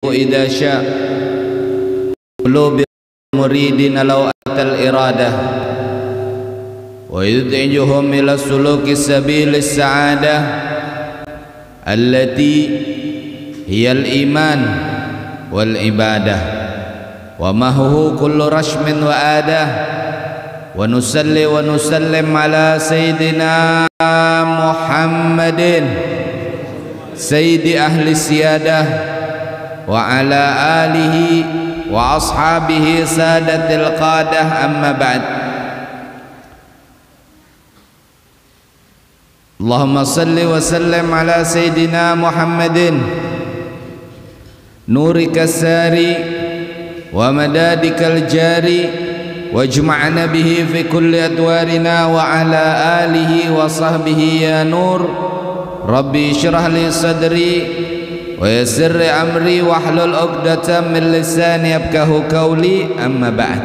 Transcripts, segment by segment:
إذا شاء قلوب المريدين لو أتى الإرادة ويدعجهم إلى سلوك سبيل السعادة التي هي الإيمان والعبادة ومعه كل رشم وآدة ونصلي ونسلم على سيدنا محمد سيد أهل السيادة وعلى آله وأصحابه سادة القادة أما بعد اللهم صل وسلم على سيدنا محمد نورك الساري ومدادك الجاري واجمعنا به في كل أدوارنا وعلى آله وصحبه يا نور ربي اشرح لي صدري ويسر أمري واحلل عقدة من لساني يفقهوا قولي أما بعد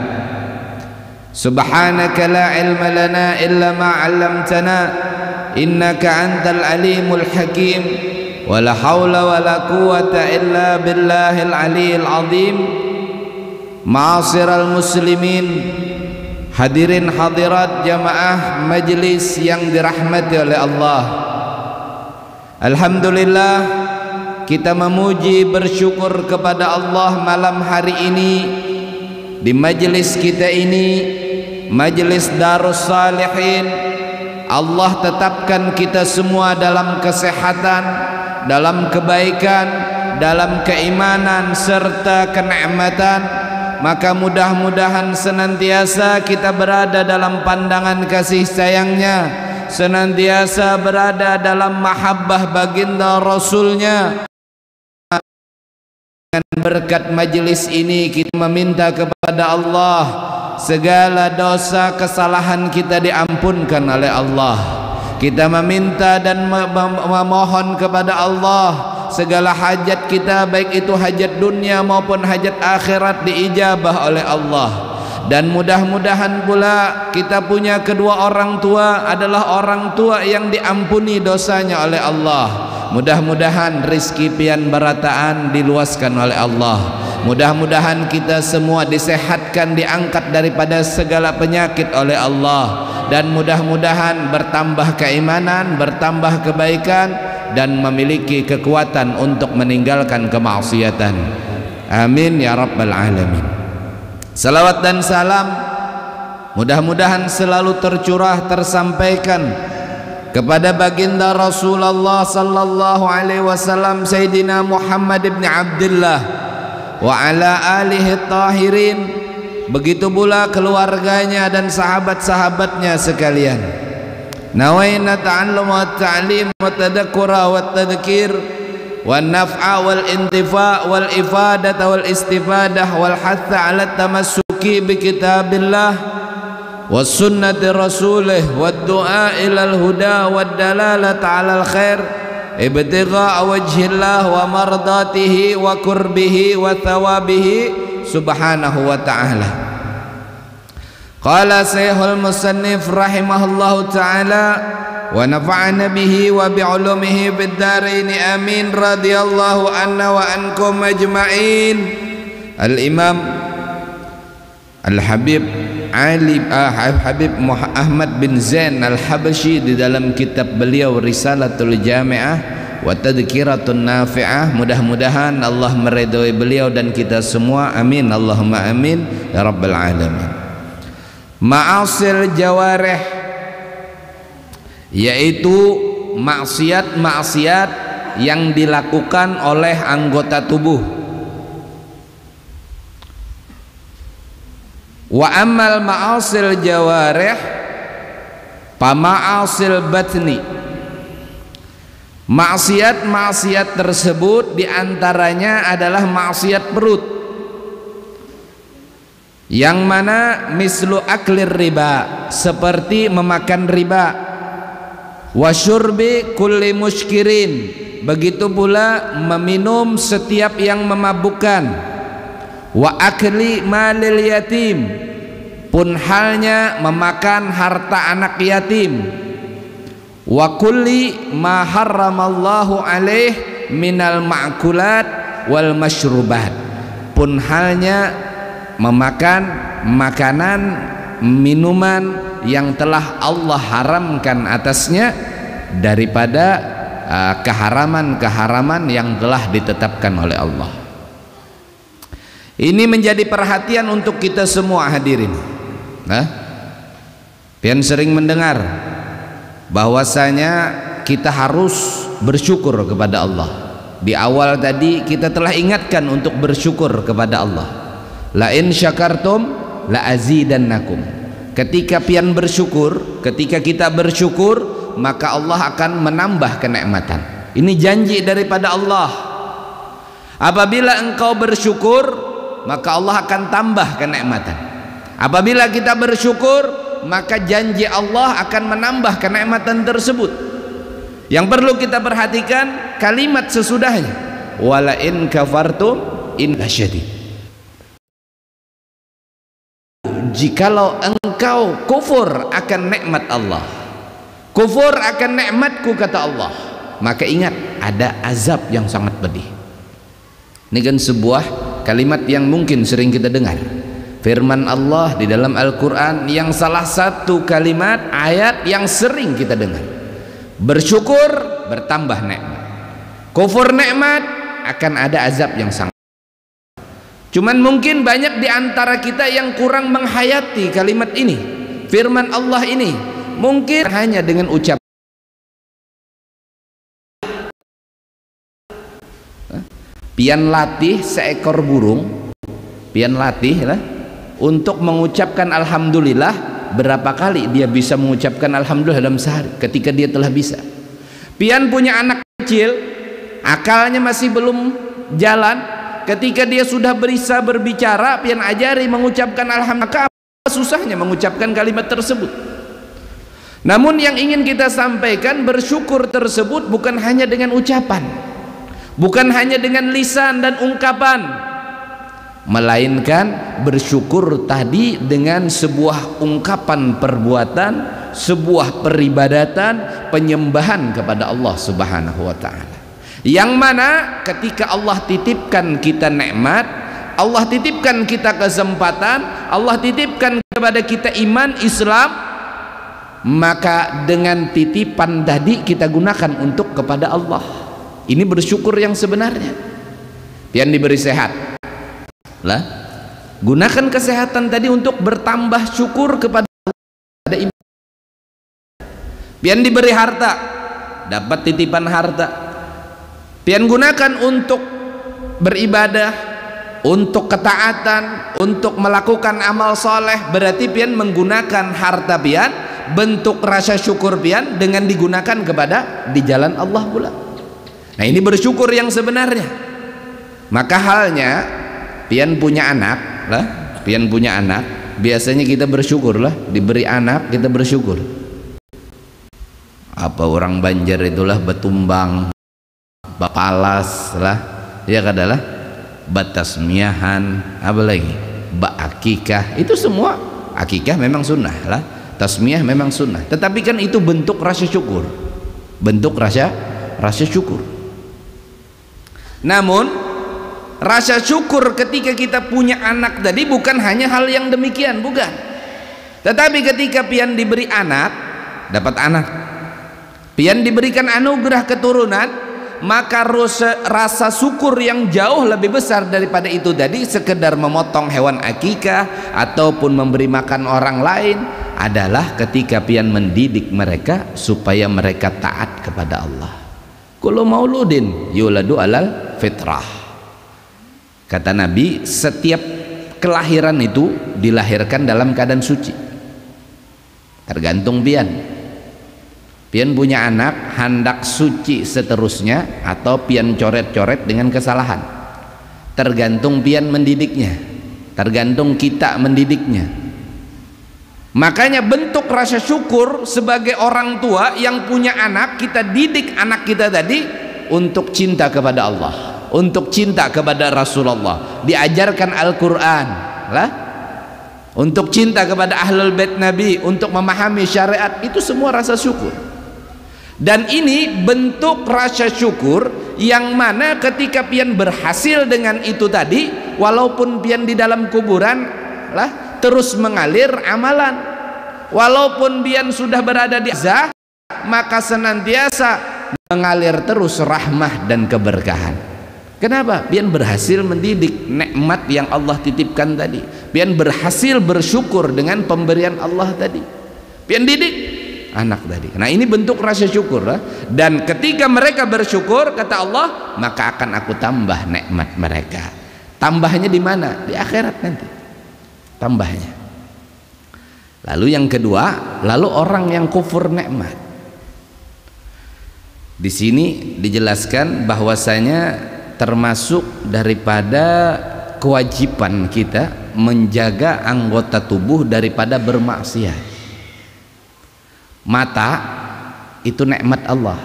سبحانك لا علم لنا إلا ما علمتنا إنك أنت العليم الحكيم ولا حول ولا قوة إلا بالله العلي العظيم معاشر المسlimin, hadirin hadirat jamaah majelis yang dirahmati oleh Allah. Alhamdulillah, kita memuji bersyukur kepada Allah malam hari ini di majelis kita ini, majelis Darus Salihin. Allah tetapkan kita semua dalam kesehatan, dalam kebaikan, dalam keimanan serta kenikmatan. Maka mudah-mudahan senantiasa kita berada dalam pandangan kasih sayangnya, senantiasa berada dalam mahabbah baginda Rasulnya. Dengan berkat majelis ini kita meminta kepada Allah segala dosa kesalahan kita diampunkan oleh Allah. Kita meminta dan memohon kepada Allah segala hajat kita, baik itu hajat dunia maupun hajat akhirat, diijabah oleh Allah. Dan mudah-mudahan pula kita punya kedua orang tua adalah orang tua yang diampuni dosanya oleh Allah. Mudah-mudahan rizki pian barataan diluaskan oleh Allah. Mudah-mudahan kita semua disehatkan, diangkat daripada segala penyakit oleh Allah. Dan mudah-mudahan bertambah keimanan, bertambah kebaikan, dan memiliki kekuatan untuk meninggalkan kemaksiatan. Amin ya rabbal alamin. Salawat dan salam mudah-mudahan selalu tercurah, tersampaikan kepada baginda Rasulullah sallallahu alaihi wasallam Sayyidina Muhammad ibn Abdullah wa ala alihi tahirin, begitu pula keluarganya dan sahabat-sahabatnya sekalian. Nawaina ta'allum wa ta'lim wa tadakkura wa tadhkir wa naf'a wal intifa' wal ifadata wal istifadah wal hatha 'ala tamassuki bi kitabillah wa sunnati rasulih wa du'a ilal huda wa dalalata 'alal khair ibtigha wajhillah wa mardatihi wa qurbihi wa thawabihi subhanahu wa ta'ala. Qala Syekhul Musannif rahimahullahu ta'ala wa nafa'ana bihi wa bi'ulumihi fid dharain amin radhiyallahu anna wa ankum ajma'in. Al-Imam Al-Habib Habib Ahmad bin Zain Al-Habasyi di dalam kitab beliau Risalatul Jami'ah wa Tadhkiratun Nafi'ah, mudah-mudahan Allah meridhai beliau dan kita semua, amin Allahumma amin ya rabbal alamin. Ma'asil jawarih, yaitu maksiat-maksiat yang dilakukan oleh anggota tubuh. Wa amal ma'asil jawarih pama'asil batni, maksiat-maksiat tersebut diantaranya adalah maksiat perut, yang mana mislu aklir riba, seperti memakan riba, wa syurbi kulli muskirin, begitu pula meminum setiap yang memabukkan, wa akli malil yatim, pun halnya memakan harta anak yatim, wa kulli ma harramallahu alaih minal ma'kulat wal masyrubat, pun halnya memakan makanan minuman yang telah Allah haramkan atasnya daripada keharaman-keharaman yang telah ditetapkan oleh Allah. Ini menjadi perhatian untuk kita semua hadirin. Pian sering mendengar bahwasanya kita harus bersyukur kepada Allah. Di awal tadi kita telah ingatkan untuk bersyukur kepada Allah. La in syakartum la azidannakum. Ketika pian bersyukur, ketika kita bersyukur, maka Allah akan menambah kenikmatan. Ini janji daripada Allah. Apabila engkau bersyukur, maka Allah akan tambah kenikmatan. Apabila kita bersyukur, maka janji Allah akan menambah kenikmatan tersebut. Yang perlu kita perhatikan kalimat sesudahnya, wala in kafartum in lasyadid. Jikalau engkau kufur akan nikmat Allah, kufur akan nikmatku kata Allah, maka ingat ada azab yang sangat pedih. Ini kan sebuah kalimat yang mungkin sering kita dengar, firman Allah di dalam Al-Quran yang salah satu kalimat ayat yang sering kita dengar. Bersyukur bertambah nikmat, kufur nikmat akan ada azab yang sangat. Cuman mungkin banyak di antara kita yang kurang menghayati kalimat ini, firman Allah ini. Mungkin hanya dengan ucapan pian latih seekor burung, pian latih lah, untuk mengucapkan alhamdulillah. Berapa kali dia bisa mengucapkan alhamdulillah dalam sehari ketika dia telah bisa. Pian punya anak kecil, akalnya masih belum jalan. Ketika dia sudah bisa berbicara, pian ajari mengucapkan alhamdulillah. Apa susahnya mengucapkan kalimat tersebut? Namun yang ingin kita sampaikan, bersyukur tersebut bukan hanya dengan ucapan, bukan hanya dengan lisan dan ungkapan, melainkan bersyukur tadi dengan sebuah ungkapan perbuatan, sebuah peribadatan, penyembahan kepada Allah Subhanahu wa ta'ala. Yang mana ketika Allah titipkan kita nikmat, Allah titipkan kita kesempatan, Allah titipkan kepada kita iman Islam, maka dengan titipan tadi kita gunakan untuk kepada Allah. Ini bersyukur yang sebenarnya. Yang diberi sehat lah, gunakan kesehatan tadi untuk bertambah syukur kepada iman. Pian diberi harta, dapat titipan harta, pian gunakan untuk beribadah, untuk ketaatan, untuk melakukan amal soleh. Berarti pian menggunakan harta pian, bentuk rasa syukur pian dengan digunakan kepada di jalan Allah pula. Nah ini bersyukur yang sebenarnya. Maka halnya pian punya anak lah, pian punya anak, biasanya kita bersyukur lah, diberi anak kita bersyukur. Apa orang Banjar itulah betumbang, bapalas lah, ya kadalah, batasmiahan, apa lagi, akikah, itu semua. Akikah memang sunnah lah, tasmiyah memang sunnah, tetapi kan itu bentuk rasa syukur, bentuk rasa syukur. Namun rasa syukur ketika kita punya anak tadi bukan hanya hal yang demikian, bukan. Tetapi ketika pian diberi anak, dapat anak, pian diberikan anugerah keturunan, maka rasa syukur yang jauh lebih besar daripada itu tadi sekedar memotong hewan akikah ataupun memberi makan orang lain adalah ketika pian mendidik mereka supaya mereka taat kepada Allah. Kullu mauludin yuladu alal fitrah. Kata Nabi, setiap kelahiran itu dilahirkan dalam keadaan suci. Tergantung pian. Pian punya anak hendak suci seterusnya atau pian coret-coret dengan kesalahan. Tergantung pian mendidiknya, tergantung kita mendidiknya. Makanya bentuk rasa syukur sebagai orang tua yang punya anak, kita didik anak kita tadi untuk cinta kepada Allah, untuk cinta kepada Rasulullah, diajarkan Al-Quran lah, untuk cinta kepada Ahlul Bait Nabi, untuk memahami syariat, itu semua rasa syukur. Dan ini bentuk rasa syukur yang mana ketika pian berhasil dengan itu tadi, walaupun pian di dalam kuburan lah terus mengalir amalan, walaupun pian sudah berada di azab, maka senantiasa mengalir terus rahmah dan keberkahan. Kenapa? Pian berhasil mendidik nikmat yang Allah titipkan tadi. Pian berhasil bersyukur dengan pemberian Allah tadi. Pian didik anak tadi. Nah, ini bentuk rasa syukur lah. Dan ketika mereka bersyukur, kata Allah, maka akan aku tambah nikmat mereka. Tambahnya di mana? Di akhirat nanti. Tambahnya. Lalu yang kedua, lalu orang yang kufur nikmat. Di sini dijelaskan bahwasanya termasuk daripada kewajiban kita menjaga anggota tubuh daripada bermaksiat. Mata itu nikmat Allah,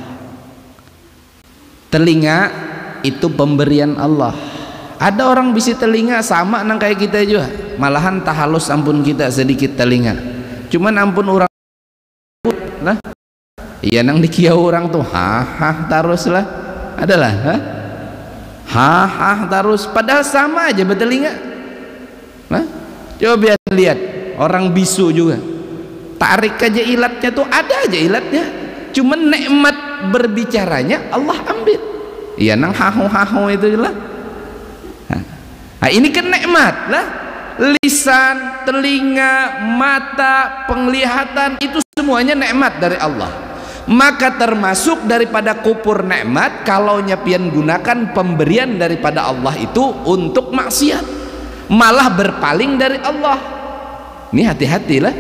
telinga itu pemberian Allah. Ada orang bisi telinga sama nang kayak kita juga, malahan tak halus ampun kita sedikit telinga, cuman ampun orang lah, iya nang dikiau orang tuh hah terus lah, adalah hah terus, padahal sama aja bertelinga. Nah, coba biar lihat orang bisu juga, tarik aja ilatnya tuh ada aja ilatnya, cuman nikmat berbicaranya Allah ambil. Iya nang hahu itu lah. Nah, ini kan nikmat lah. Lisan, telinga, mata, penglihatan itu semuanya nikmat dari Allah. Maka termasuk daripada kufur nikmat kalau pian gunakan pemberian daripada Allah itu untuk maksiat, malah berpaling dari Allah. Ini hati-hatilah.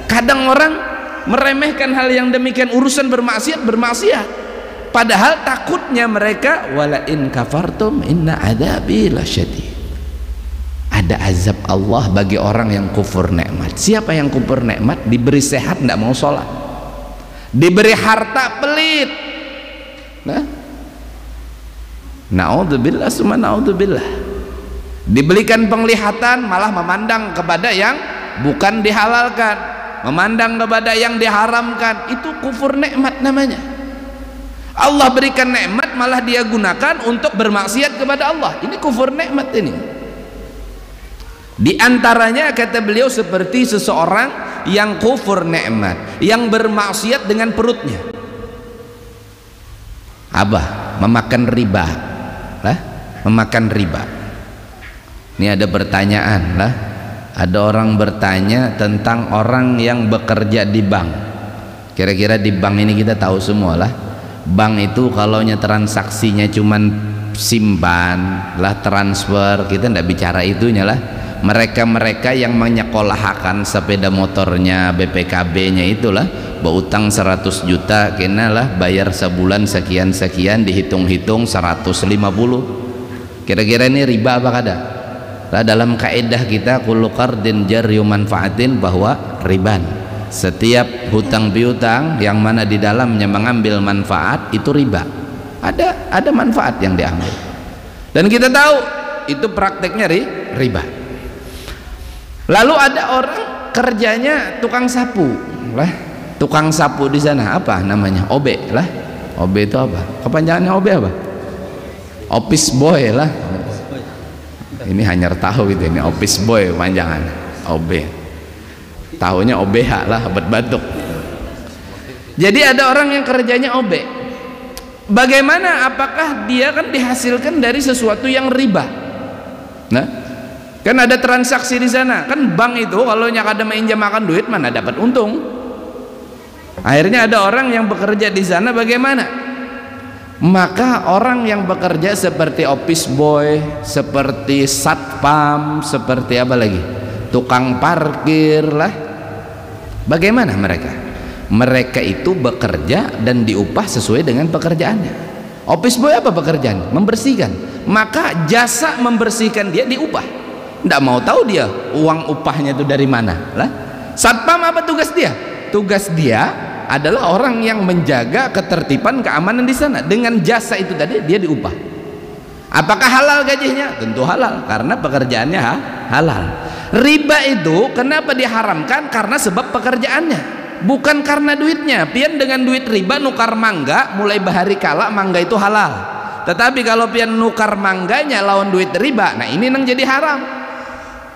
Kadang orang meremehkan hal yang demikian, urusan bermaksiat, padahal takutnya mereka wala in kafartum inna adzabi lasyadid. Ada azab Allah bagi orang yang kufur nikmat. Siapa yang kufur nikmat? Diberi sehat tidak mau sholat, diberi harta pelit, naudzubillah summa naudzubillah, diberikan penglihatan malah memandang kepada yang bukan dihalalkan, memandang kepada yang diharamkan. Itu kufur nikmat namanya. Allah berikan nikmat malah dia gunakan untuk bermaksiat kepada Allah. Ini kufur nikmat ini. Di antaranya kata beliau seperti seseorang yang kufur nikmat, yang bermaksiat dengan perutnya. Memakan riba lah, memakan riba. Ini ada pertanyaan lah, ada orang bertanya tentang orang yang bekerja di bank. Kira-kira di bank ini kita tahu semua lah, bank itu kalau transaksinya cuman simpan lah, transfer, kita tidak bicara itunya lah. Mereka yang menyekolahkan sepeda motornya, BPKB-nya itulah berutang 100 juta, kena lah bayar sebulan sekian, dihitung-hitung 150. Kira-kira ini riba apa kada? Lah dalam kaidah kita kullu qardin jaryu manfaatin, bahwa riban, setiap hutang piutang yang mana di dalamnya mengambil manfaat itu riba. Ada manfaat yang diambil. Dan kita tahu itu prakteknya riba. Lalu ada orang kerjanya tukang sapu lah, tukang sapu di sana apa namanya? OB lah. OB itu apa? Kepanjangannya OB apa? Office boy lah. Ini hanya tahu gitu, ini office boy panjangan OB. Tahunya OBH lah, obat batuk. Jadi ada orang yang kerjanya OB. Bagaimana? Apakah dia kan dihasilkan dari sesuatu yang riba? Nah, kan ada transaksi di sana. Kan bank itu kalau ada menjamakan duit mana dapat untung. Akhirnya ada orang yang bekerja di sana, bagaimana? Maka orang yang bekerja seperti office boy, seperti satpam, seperti apa lagi? Tukang parkir lah. Bagaimana mereka? Mereka itu bekerja dan diupah sesuai dengan pekerjaannya. Office boy apa pekerjaan? Membersihkan. Maka jasa membersihkan dia diupah. Tidak mau tahu dia uang upahnya itu dari mana lah. Satpam apa tugas dia? Tugas dia adalah orang yang menjaga ketertiban keamanan di sana. Dengan jasa itu tadi dia diupah. Apakah halal gajinya? Tentu halal, karena pekerjaannya halal. Riba itu kenapa diharamkan? Karena sebab pekerjaannya. bukan karena duitnya. Pian dengan duit riba nukar mangga, mulai bahari kala mangga itu halal. Tetapi kalau pian nukar mangganya lawan duit riba, nah ini nang jadi haram.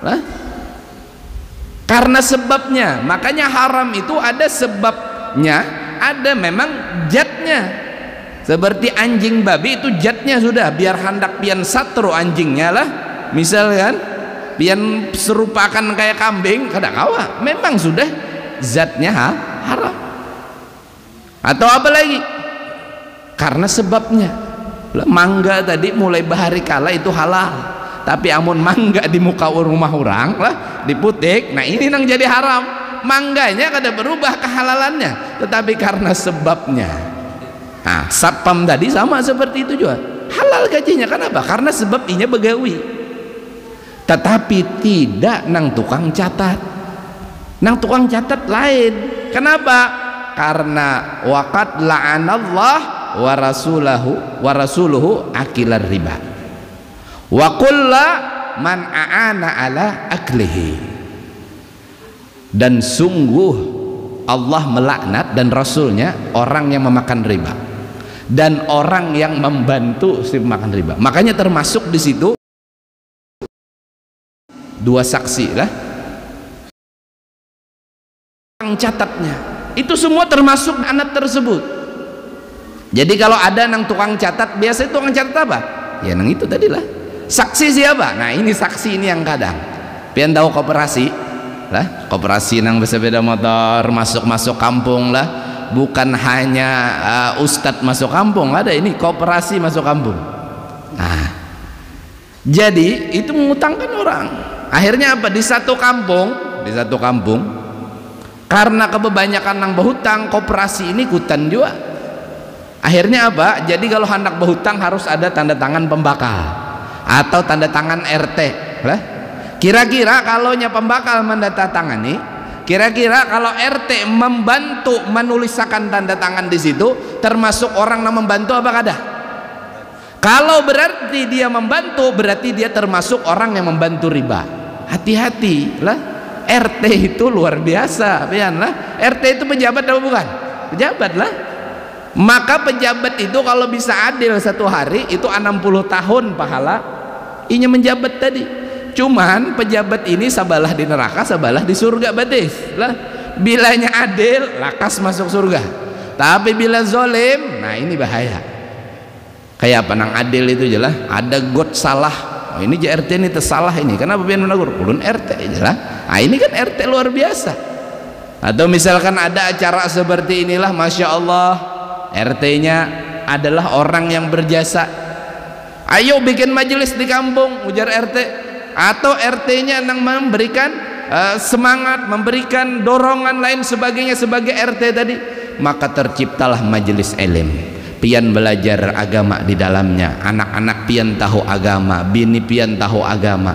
Lah? Karena sebabnya, makanya haram itu ada sebabnya, ada memang jatnya. Seperti anjing babi itu jatnya sudah, biar hendak pian satru anjingnya lah, misalkan pian serupakan kayak kambing, kada kawa, memang sudah zatnya haram. Atau apa lagi? Karena sebabnya, mangga tadi mulai bahari kala itu halal, tapi amun mangga di muka rumah orang lah diputik, nah ini nang jadi haram. Mangganya kada berubah kehalalannya, tetapi karena sebabnya. Nah satpam tadi sama seperti itu juga, halal gajinya. Kenapa? Karena sebab inya begawi, tetapi tidak nang tukang catat. Nang tukang catat lain. Kenapa? Karena waqad la'anallah wa rasuluhu akilar riba wa kulla man a'ana ala aklihi, dan sungguh Allah melaknat dan Rasulnya orang yang memakan riba dan orang yang membantu si makan riba. Makanya termasuk di situ dua saksi lah, yang catatnya itu semua termasuk anak tersebut. Jadi kalau ada nang tukang catat, biasanya tukang catat apa? Ya nang itu tadi lah. Saksi siapa? Nah ini saksi ini yang kadang pian tahu koperasi lah, koperasi nang bersepeda motor masuk kampung lah, bukan hanya ustadz masuk kampung, ada ini koperasi masuk kampung. Nah jadi itu mengutangkan orang. Akhirnya apa? Di satu kampung karena kebanyakan nang berhutang, koperasi ini ikutan juga. Akhirnya apa? Jadi kalau hendak berhutang harus ada tanda tangan pembakal atau tanda tangan RT lah. Kira-kira kalau nya pembakal menandatangani, kira-kira kalau RT membantu menuliskan tanda tangan di situ, termasuk orang yang membantu apa kada? Kalau berarti dia membantu, berarti dia termasuk orang yang membantu riba. Hati-hati lah, RT itu luar biasa, pian lah. RT itu pejabat atau bukan? Pejabat lah. Maka pejabat itu kalau bisa adil satu hari itu 60 tahun pahala inya menjabat tadi. Cuman pejabat ini sabalah di neraka, sabalah di surga batis lah. Bilanya adil, lakas masuk surga. Tapi bila zolim, nah ini bahaya. Kayak apa nang adil itu jelas ada got salah. Oh, ini RT ini tersalah ini. Kenapa pian menegur? Ulun RT jelas. Nah ini kan RT luar biasa. Atau misalkan ada acara seperti inilah, masya Allah, RT-nya adalah orang yang berjasa. Ayo bikin majelis di kampung, ujar RT. Atau RT-nya yang memberikan semangat, memberikan dorongan lain sebagainya sebagai RT tadi, maka terciptalah majelis ilmu. Pian belajar agama di dalamnya, anak-anak pian tahu agama, bini pian tahu agama.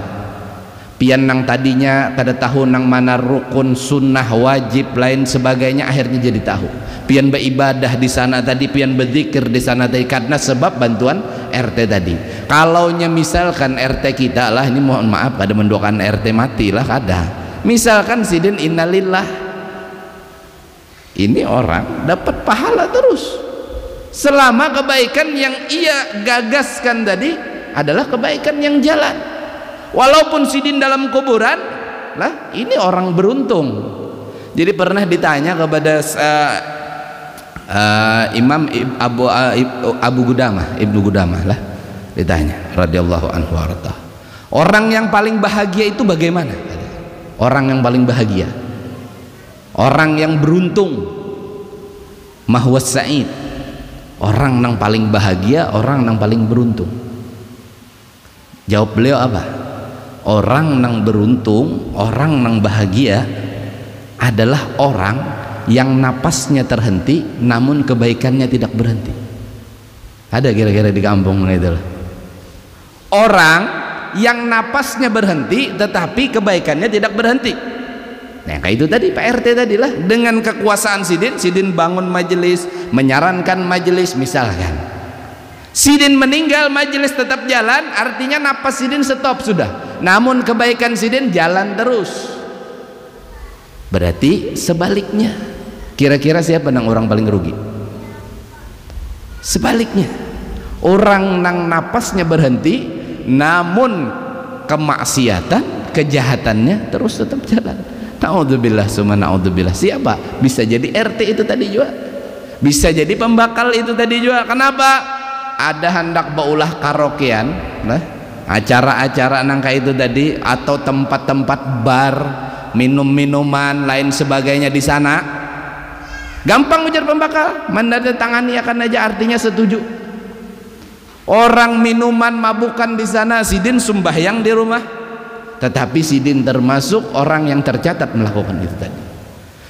Pian nang tadinya kada tahu nang mana rukun, sunnah, wajib lain sebagainya, akhirnya jadi tahu. Pian beribadah di sana tadi, pian berzikir di sana tadi karena sebab bantuan RT tadi. Kalau nya misalkan RT kita lah, ini mohon maaf ada mendoakan RT mati lah kada. Misalkan sidin innalillah, ini orang dapat pahala terus selama kebaikan yang ia gagaskan tadi adalah kebaikan yang jalan. Walaupun sidin dalam kuburan lah, ini orang beruntung. Jadi pernah ditanya kepada Imam Ibnu Qudamah lah, ditanya radhiyallahu anhu warta, orang yang paling bahagia itu bagaimana? Orang yang paling bahagia, orang yang beruntung, mahwas sa'id, orang yang paling bahagia, orang yang paling beruntung. Jawab beliau apa? Orang yang beruntung, orang yang bahagia adalah orang yang napasnya terhenti namun kebaikannya tidak berhenti. Ada kira-kira di kampung itu lah. Orang yang napasnya berhenti tetapi kebaikannya tidak berhenti. Nah kayak itu tadi Pak RT tadi lah, dengan kekuasaan sidin bangun majelis, menyarankan majelis. Misalkan sidin meninggal, majelis tetap jalan, artinya napas sidin stop sudah, namun kebaikan sidin jalan terus. Berarti sebaliknya, Kira-kira siapa nang orang paling rugi? Sebaliknya, orang nang napasnya berhenti namun kemaksiatan, kejahatannya terus tetap jalan. Naudzubillah summa naudzubillah. Siapa? Bisa jadi RT itu tadi juga, bisa jadi pembakal itu tadi juga. Kenapa? Ada hendak baulah karaokean, nah, acara-acara nangka itu tadi, atau tempat-tempat bar, minum-minuman lain sebagainya di sana. Gampang ujar pembakal, menandatangani akan aja, artinya setuju. Orang minuman mabukan di sana, sidin sembahyang di rumah, tetapi sidin termasuk orang yang tercatat melakukan itu tadi.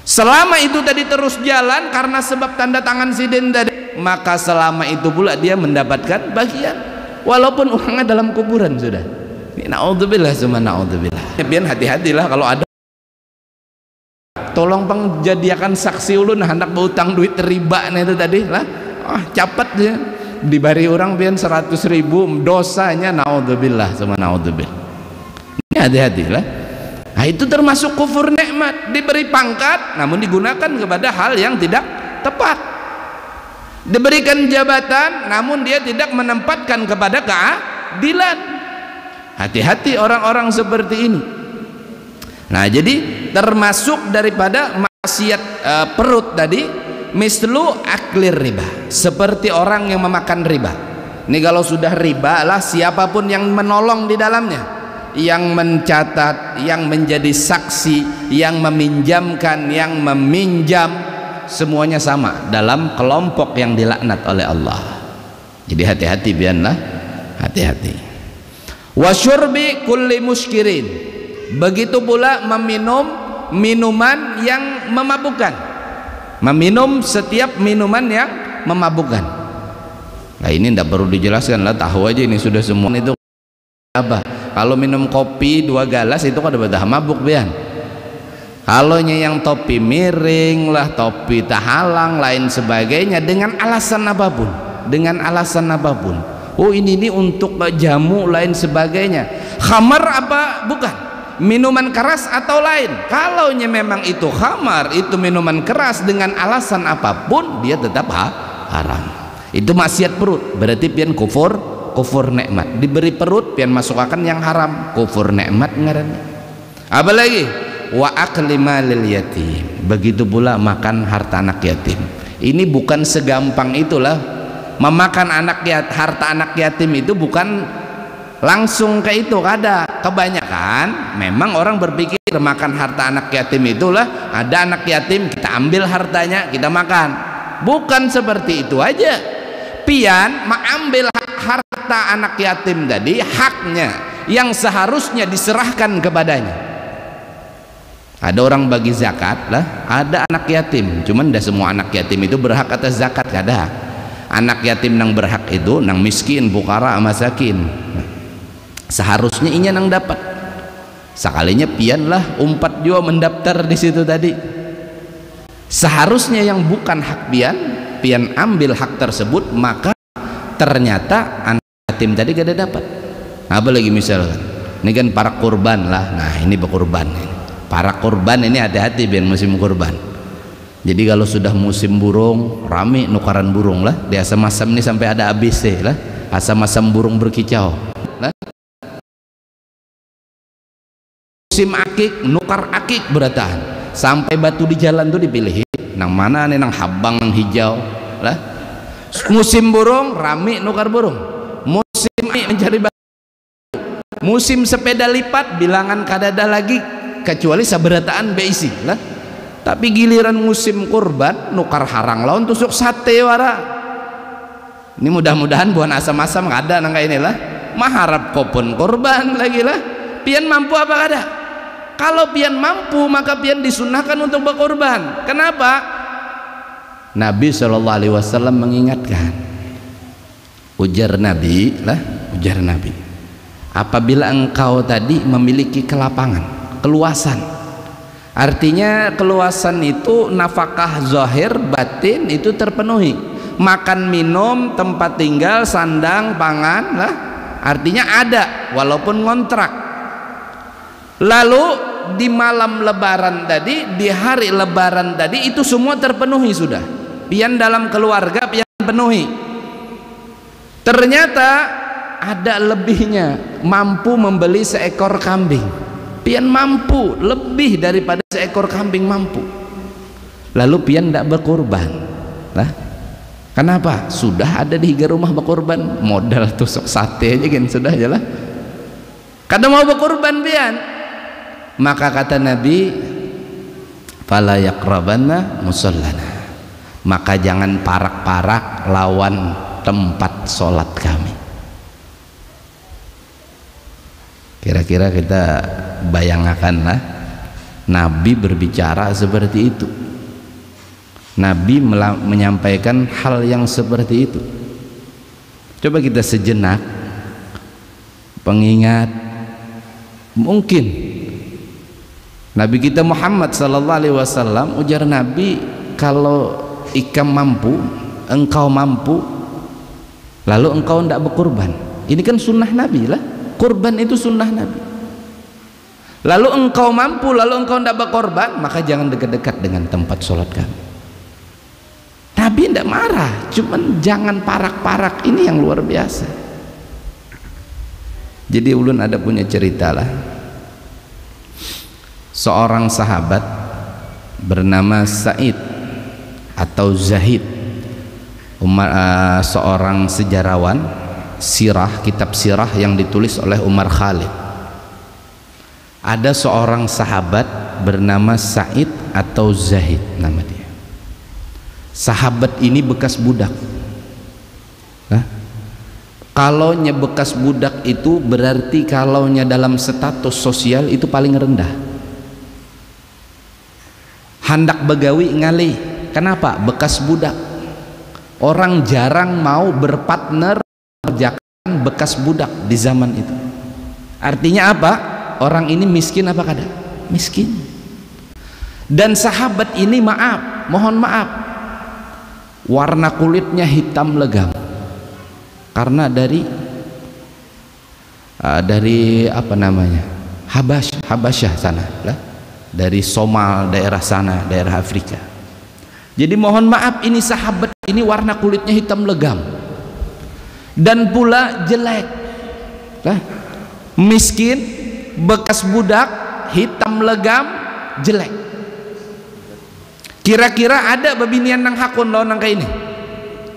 Selama itu tadi terus jalan karena sebab tanda tangan sidin tadi, maka selama itu pula dia mendapatkan bagian, walaupun orangnya dalam kuburan sudah. Naudzubillah summa naudzubillah. Biar hati-hatilah kalau ada, tolong pengjadiakan saksi ulun hendak berutang duit riba itu tadi lah, capat dia dibari orang pian 100.000 dosanya, naudzubillah summa naudzubillah. Ini hati-hatilah. Nah, itu termasuk kufur nikmat, diberi pangkat namun digunakan kepada hal yang tidak tepat, diberikan jabatan namun dia tidak menempatkan kepada keadilan. Hati-hati orang-orang seperti ini. Nah, jadi termasuk daripada maksiat perut tadi, mislu aklir riba, seperti orang yang memakan riba. Ini kalau sudah riba lah, siapapun yang menolong di dalamnya, yang mencatat, yang menjadi saksi, yang meminjamkan, yang meminjam, semuanya sama dalam kelompok yang dilaknat oleh Allah. Jadi hati-hati biarlah, hati-hati. Wasyurbi kulli muskirin, begitu pula meminum minuman yang memabukkan, meminum setiap minuman yang memabukkan. Nah, ini tidak perlu dijelaskan lah, tahu aja ini sudah semua. Itu apa? Kalau minum kopi 2 gelas itu kan udah mabuk bian. Kalau yang topi miring lah, topi tahalang lain sebagainya, dengan alasan apapun, dengan alasan apapun, oh ini untuk jamu lain sebagainya, khamar apa bukan, minuman keras atau lain, kalau memang itu khamar, itu minuman keras, dengan alasan apapun dia tetap haram. Itu maksiat perut, berarti pian kufur nikmat. Diberi perut pian masukkan yang haram, kufur nikmat ngarannya. Apalagi wa akli malil yatim, begitu pula makan harta anak yatim. Ini bukan segampang itulah memakan harta anak yatim, itu bukan langsung ke itu. Ada kebanyakan memang orang berpikir makan harta anak yatim itulah, ada anak yatim kita ambil hartanya kita makan. Bukan seperti itu aja. Pian mengambil harta anak yatim tadi, haknya yang seharusnya diserahkan kepadanya. Ada orang bagi zakat lah, ada anak yatim, cuman tidak semua anak yatim itu berhak atas zakat. Ada anak yatim yang berhak itu nang miskin, bukara, masakin, seharusnya inya nang dapat. Sekalinya pian lah umpat juga mendaftar di situ tadi, seharusnya yang bukan hak pian ambil hak tersebut, maka ternyata anak yatim tadi gak ada dapat. Apalagi misalkan ini kan para kurban lah, nah ini berkurban, para kurban ini hati-hati biar musim kurban. Jadi kalau sudah musim burung, rame nukaran burung lah di asam-asam ini, sampai ada ABC lah, asam-asam burung berkicau lah. Musim akik, nukar akik berataan, sampai batu di jalan tuh dipilih nang mana nih, nang habang, nang hijau lah. Musim burung rame nukar burung, musim mencari batu, musim sepeda lipat bilangan kadada lagi kecuali saberataan beisi lah. Tapi giliran musim kurban nukar harang lawan tusuk sate wara. Ini mudah-mudahan bukan asam-asam ada nang kayak inilah, maharap kopon kurban lagi lah. Pian mampu apa kada? Kalau pian mampu maka pian disunahkan untuk berkorban. Kenapa? Nabi SAW mengingatkan, ujar Nabi lah, ujar Nabi, apabila engkau tadi memiliki kelapangan, keluasan, artinya keluasan itu nafkah zahir batin itu terpenuhi, makan minum, tempat tinggal, sandang, pangan lah, artinya ada walaupun ngontrak. Lalu di malam lebaran tadi, di hari lebaran tadi itu semua terpenuhi sudah. Pian dalam keluarga pian penuhi. Ternyata ada lebihnya, mampu membeli seekor kambing. Pian mampu lebih daripada seekor kambing mampu. Lalu pian tidak berkorban. Lah, kenapa? Sudah ada di higa rumah berkorban, modal tusuk sate aja kan sudah aja lah. Kada mau berkorban pian. Maka kata Nabi, fala yaqrabanna musallana. Maka jangan parak-parak lawan tempat sholat kami. Kira-kira kita bayangkanlah Nabi berbicara seperti itu. Nabi menyampaikan hal yang seperti itu. Coba kita sejenak pengingat, mungkin Nabi kita Muhammad sallallahu alaihi wasallam, ujar Nabi, kalau ikam mampu, engkau mampu, lalu engkau tidak berkorban. Ini kan sunnah Nabi lah. Kurban itu sunnah Nabi. Lalu engkau mampu, lalu engkau tidak berkorban, maka jangan dekat-dekat dengan tempat sholat kami. Nabi tidak marah, cuman jangan parak-parak. Ini yang luar biasa. Jadi ulun ada punya cerita lah. Seorang sahabat bernama Said atau Zahid, seorang sejarawan sirah, kitab sirah yang ditulis oleh Umar Khalid. Ada seorang sahabat bernama Said atau Zahid nama dia. Sahabat ini bekas budak. Kalaunya bekas budak itu berarti kalaunya dalam status sosial itu paling rendah. Handak begawi ngalih. Kenapa? Bekas budak. Orang jarang mau berpartner kerjakan bekas budak di zaman itu. Artinya apa? Orang ini miskin apa kada? Miskin. Dan sahabat ini mohon maaf, warna kulitnya hitam legam karena dari apa namanya, Habasyah sana lah, dari Somal, daerah sana, daerah Afrika. Jadi mohon maaf, ini sahabat ini warna kulitnya hitam legam dan pula jelek, miskin, bekas budak, hitam legam, jelek. Kira-kira ada babinian nang hakun lo nang kayak ini.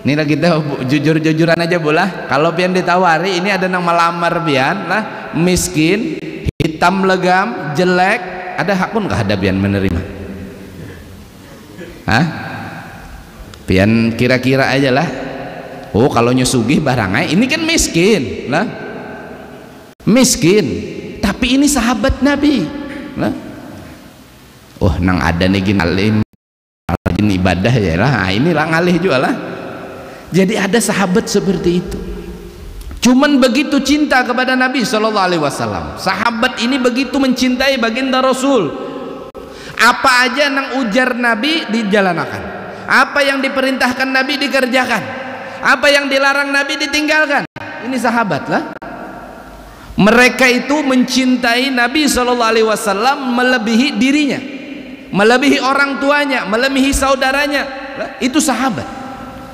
Ini lah kita jujur-jujuran aja bola. Kalau pian ditawari, ini ada nang melamar pian lah, miskin, hitam legam, jelek, ada hakun kah ada pian menerima? Hah? Pian kira-kira aja lah. Oh, kalau nyusugih barangnya, ini kan miskin lah, miskin, tapi ini sahabat Nabi lah. Oh, nang ada nih gini alim, gini ibadah ya lah. Nah, ini lah ngalih juga lah. Jadi ada sahabat seperti itu. Cuman begitu cinta kepada Nabi Shallallahu Alaihi Wasallam. Sahabat ini begitu mencintai baginda Rasul. Apa aja nang ujar Nabi dijalankan. Apa yang diperintahkan Nabi dikerjakan. Apa yang dilarang Nabi ditinggalkan. Ini sahabat lah. Mereka itu mencintai Nabi SAW melebihi dirinya, melebihi orang tuanya, melebihi saudaranya. Itu sahabat.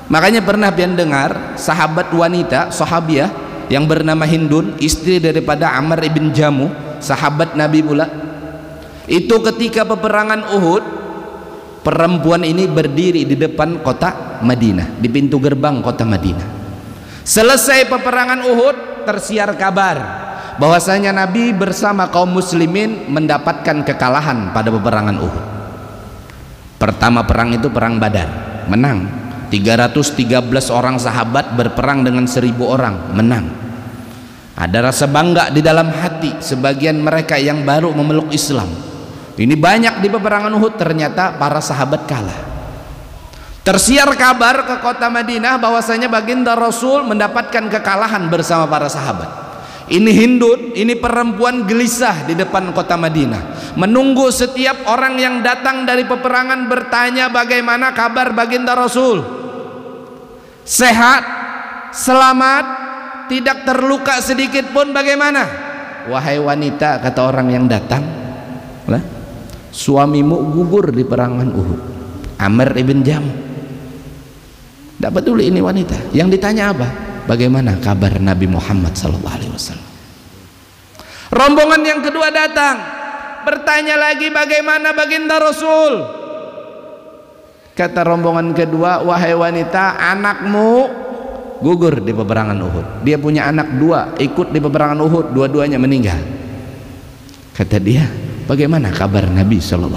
Makanya pernah pian dengar sahabat wanita, sahabiah yang bernama Hindun, istri daripada Amr ibn Jamu, sahabat Nabi pula. Itu ketika peperangan Uhud, perempuan ini berdiri di depan kota Madinah, di pintu gerbang kota Madinah. Selesai peperangan Uhud, tersiar kabar bahwasanya Nabi bersama kaum muslimin mendapatkan kekalahan pada peperangan Uhud. Pertama perang itu perang Badar, menang. 313 orang sahabat berperang dengan 1000 orang, menang. Ada rasa bangga di dalam hati sebagian mereka yang baru memeluk Islam. Ini banyak di peperangan Uhud, ternyata para sahabat kalah. Tersiar kabar ke kota Madinah bahwasanya baginda Rasul mendapatkan kekalahan bersama para sahabat. Ini Hindun, ini perempuan gelisah di depan kota Madinah, menunggu setiap orang yang datang dari peperangan bertanya bagaimana kabar baginda Rasul. Sehat, selamat, tidak terluka sedikit pun bagaimana? Wahai wanita, kata orang yang datang, lah, suamimu gugur di perangan Uhud, Amr ibn Jam. Tidak peduli ini wanita. Yang ditanya apa? Bagaimana kabar Nabi Muhammad SAW? Rombongan yang kedua datang, bertanya lagi, bagaimana baginda Rasul? Kata rombongan kedua, wahai wanita, anakmu gugur di peperangan Uhud. Dia punya anak dua, ikut di peperangan Uhud, dua-duanya meninggal. Kata dia, bagaimana kabar Nabi SAW?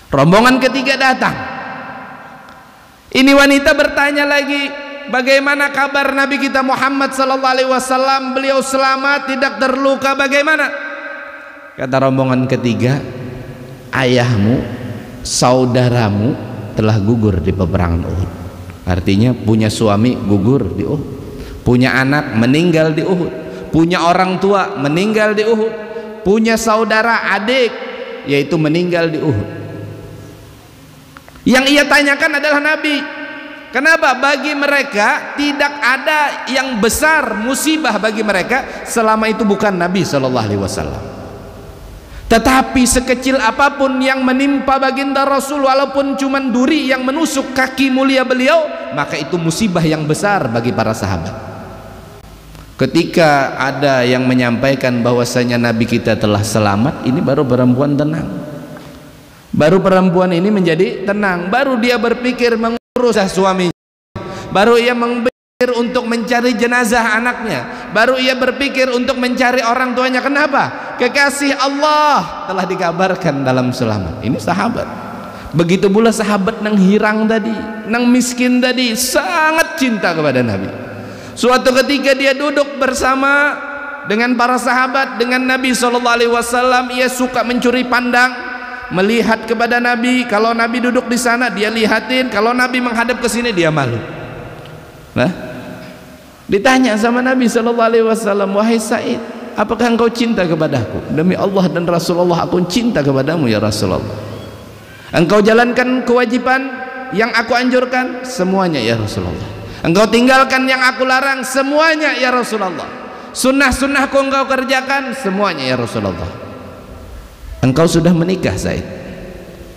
Rombongan ketiga datang. Ini wanita bertanya lagi, bagaimana kabar Nabi kita Muhammad SAW? Beliau selamat, tidak terluka, bagaimana? Kata rombongan ketiga, ayahmu, saudaramu telah gugur di peperangan Uhud. Artinya punya suami gugur di Uhud, punya anak meninggal di Uhud, punya orang tua meninggal di Uhud, punya saudara adik yaitu meninggal di Uhud. Yang ia tanyakan adalah Nabi. Kenapa? Bagi mereka tidak ada yang besar musibah bagi mereka selama itu bukan Nabi SAW. Tetapi sekecil apapun yang menimpa baginda Rasul, walaupun cuma duri yang menusuk kaki mulia beliau, maka itu musibah yang besar bagi para sahabat. Ketika ada yang menyampaikan bahwasanya Nabi kita telah selamat, ini baru perempuan tenang. Baru perempuan ini menjadi tenang, baru dia berpikir mengurus suaminya, baru ia berpikir untuk mencari jenazah anaknya, baru ia berpikir untuk mencari orang tuanya. Kenapa? Kekasih Allah telah dikabarkan dalam selamat. Ini sahabat. Begitu pula sahabat nang hirang tadi, nang miskin tadi, sangat cinta kepada Nabi. Suatu ketika dia duduk bersama dengan para sahabat, dengan Nabi SAW, ia suka mencuri pandang, melihat kepada Nabi. Kalau Nabi duduk di sana dia lihatin, kalau Nabi menghadap ke sini dia malu. Nah, ditanya sama Nabi SAW, wahai Said, apakah engkau cinta kepadaku? Demi Allah dan Rasulullah, aku cinta kepadamu ya Rasulullah. Engkau jalankan kewajiban yang aku anjurkan? Semuanya ya Rasulullah. Engkau tinggalkan yang aku larang? Semuanya ya Rasulullah. Sunnah-sunnahku engkau kerjakan? Semuanya ya Rasulullah. Engkau sudah menikah Said?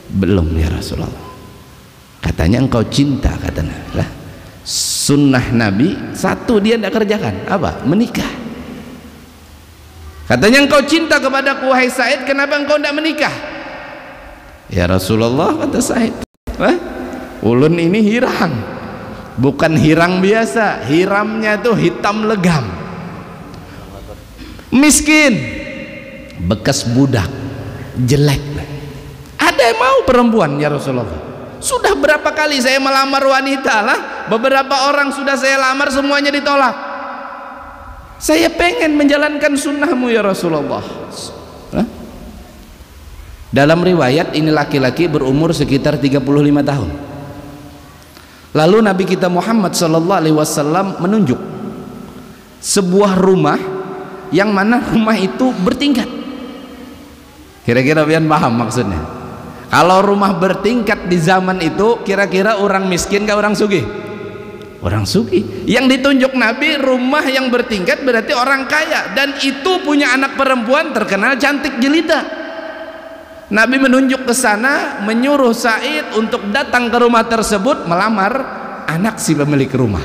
Belum ya Rasulullah. Katanya engkau cinta, katanya. Lah, sunnah Nabi satu dia tidak kerjakan, apa? Menikah. Katanya engkau cinta kepadaku wahai Said, kenapa engkau tidak menikah? Ya Rasulullah, kata Said, ulun ini hirang, bukan hirang biasa, hiramnya tuh hitam legam, miskin, bekas budak, jelek. Ada yang mau perempuan ya Rasulullah? Sudah berapa kali saya melamar wanita lah, beberapa orang sudah saya lamar, semuanya ditolak. Saya pengen menjalankan sunnahmu ya Rasulullah. Dalam riwayat ini laki-laki berumur sekitar 35 tahun. Lalu Nabi kita Muhammad SAW menunjuk sebuah rumah yang mana rumah itu bertingkat. Kira-kira pian paham maksudnya? Kalau rumah bertingkat di zaman itu, kira-kira orang miskin ke orang sugih? Orang sugih. Yang ditunjuk Nabi rumah yang bertingkat berarti orang kaya, dan itu punya anak perempuan terkenal cantik jelita. Nabi menunjuk ke sana, menyuruh Said untuk datang ke rumah tersebut melamar anak si pemilik rumah.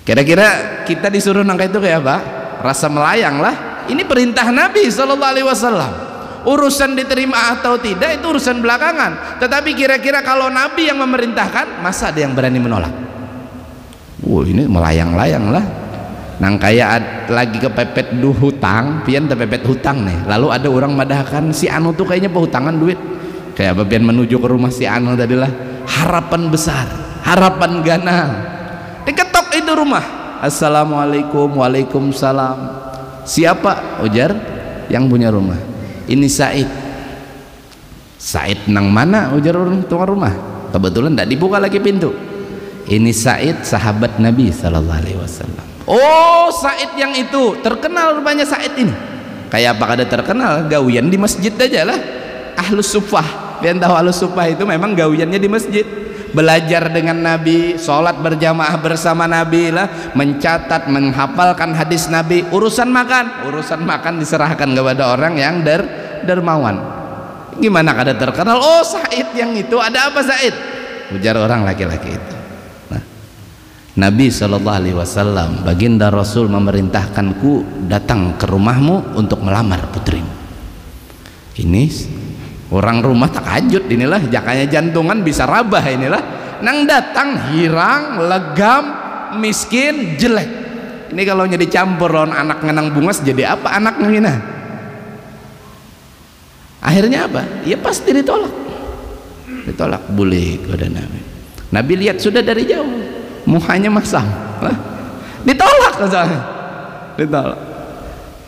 Kira-kira kita disuruh nangka itu kayak apa? Rasa melayang lah. Ini perintah Nabi SAW. Urusan diterima atau tidak itu urusan belakangan. Tetapi kira-kira kalau Nabi yang memerintahkan, masa ada yang berani menolak? Wah, ini melayang-layang lah. Nang kayak lagi kepepet hutang, pian terpepet hutang nih. Lalu ada orang madahkan si Anu tuh kayaknya pehutangan duit. Kayak apa pian menuju ke rumah si Anu tadilah. Harapan besar, harapan ganal. Diketok itu rumah. Assalamualaikum, waalaikumsalam. Siapa? Ujar yang punya rumah. Ini Said. Said nang mana? Ujar orang tuan rumah. Kebetulan tidak dibuka lagi pintu. Ini Said, sahabat Nabi SAW. Oh, Said yang itu terkenal rupanya. Said ini kayak apa kada terkenal? Gawian di masjid aja lah. Ahlus Suffah. Kalian tahu Ahlus Suffah itu memang gawiannya di masjid. belajar dengan Nabi, sholat berjamaah bersama Nabi lah, mencatat, menghafalkan hadis Nabi. Urusan makan diserahkan kepada orang yang dermawan. Gimana kada terkenal? Oh, Said yang itu. Ada apa Said? Ujar orang laki-laki itu. Nah, Nabi SAW, baginda Rasul memerintahkanku datang ke rumahmu untuk melamar putrimu. Ini orang rumah takajud, inilah jakanya jantungan bisa rabah, inilah nang datang hirang, legam, miskin, jelek. Ini kalau jadi campur lawan anak ngenang bungas jadi apa anak ngina? Akhirnya apa? Ya pasti ditolak. Ditolak boleh kepada Nabi. Nabi lihat sudah dari jauh, mukanya masam. Ditolak soalnya. Ditolak.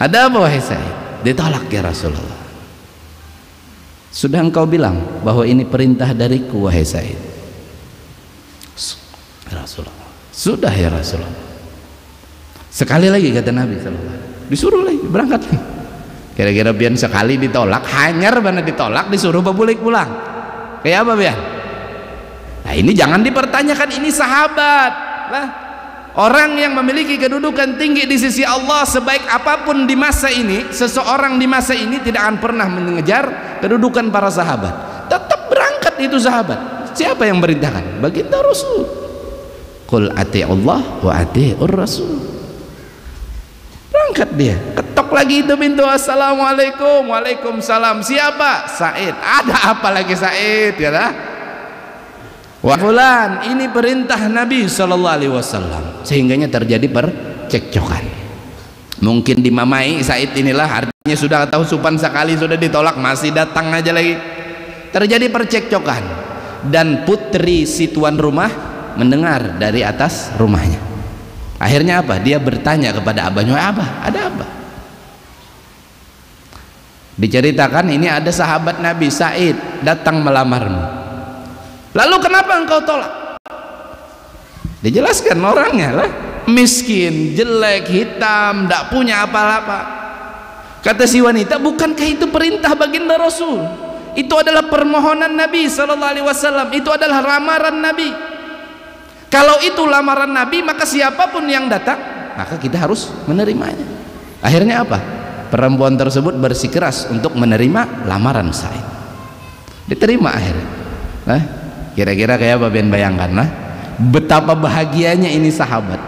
Ada apa wahai Said? Ditolak ya Rasulullah. Sudah engkau bilang bahwa ini perintah dariku wahai Said? Rasulullah. Sudah ya Rasulullah. Sekali lagi kata Nabi SAW. Disuruh lagi berangkat lagi. Kira-kira biar sekali ditolak, hanyar mana ditolak, disuruh berbalik pulang. Kayak apa biar? Nah ini jangan dipertanyakan, ini sahabat lah. Orang yang memiliki kedudukan tinggi di sisi Allah, sebaik apapun di masa ini, seseorang di masa ini tidak akan pernah mengejar kedudukan para sahabat. Tetap berangkat itu sahabat. Siapa yang merintahkan? Baginda Rasul. Qul ati'ullah wa ati'ur Rasul. Berangkat dia, ketok lagi itu pintu. Assalamualaikum. Waalaikumsalam. Siapa? Said. Ada apa lagi Said? Ya lah. Wah fulan, ini perintah Nabi SAW. Sehingganya terjadi percekcokan. Mungkin dimamai Said inilah, artinya sudah tahu supan sekali sudah ditolak, masih datang aja lagi. Terjadi percekcokan. Dan putri si tuan rumah mendengar dari atas rumahnya. Akhirnya apa? Dia bertanya kepada abahnya, "Abah, ada apa?" Diceritakan ini ada sahabat Nabi Said datang melamarmu. Lalu kenapa engkau tolak? Dijelaskan orangnya lah, miskin, jelek, hitam, tidak punya apa-apa. Kata si wanita, bukankah itu perintah baginda Rasul? Itu adalah permohonan Nabi SAW. Itu adalah lamaran Nabi. Kalau itu lamaran Nabi, maka siapapun yang datang, maka kita harus menerimanya. Akhirnya apa? Perempuan tersebut bersikeras untuk menerima lamaran Said. Diterima akhirnya. Nah, kira-kira kayak apa Ben, bayangkan lah betapa bahagianya ini sahabat.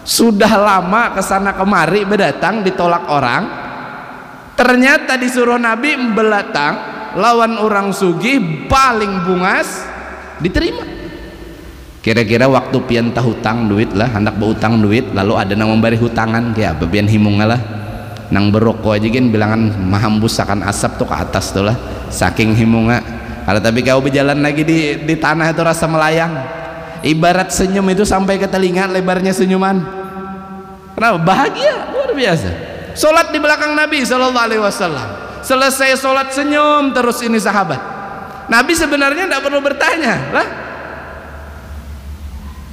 Sudah lama kesana kemari berdatang, ditolak orang, ternyata disuruh Nabi belatang lawan orang sugih paling bungas, diterima. Kira-kira waktu pian hutang duit lah, hendak berutang duit, lalu ada nang memberi hutangan kayak apa pian himung lah, nang berokok aja kan bilangan mahambus akan asap tuh ke atas tuh lah, saking himunga. Kalau tapi kau berjalan lagi di tanah itu rasa melayang, ibarat senyum itu sampai ke telinga lebarnya senyuman. Kenapa? Bahagia luar biasa. Solat di belakang Nabi SAW. Selesai solat senyum terus ini sahabat. Nabi sebenarnya tidak perlu bertanya lah.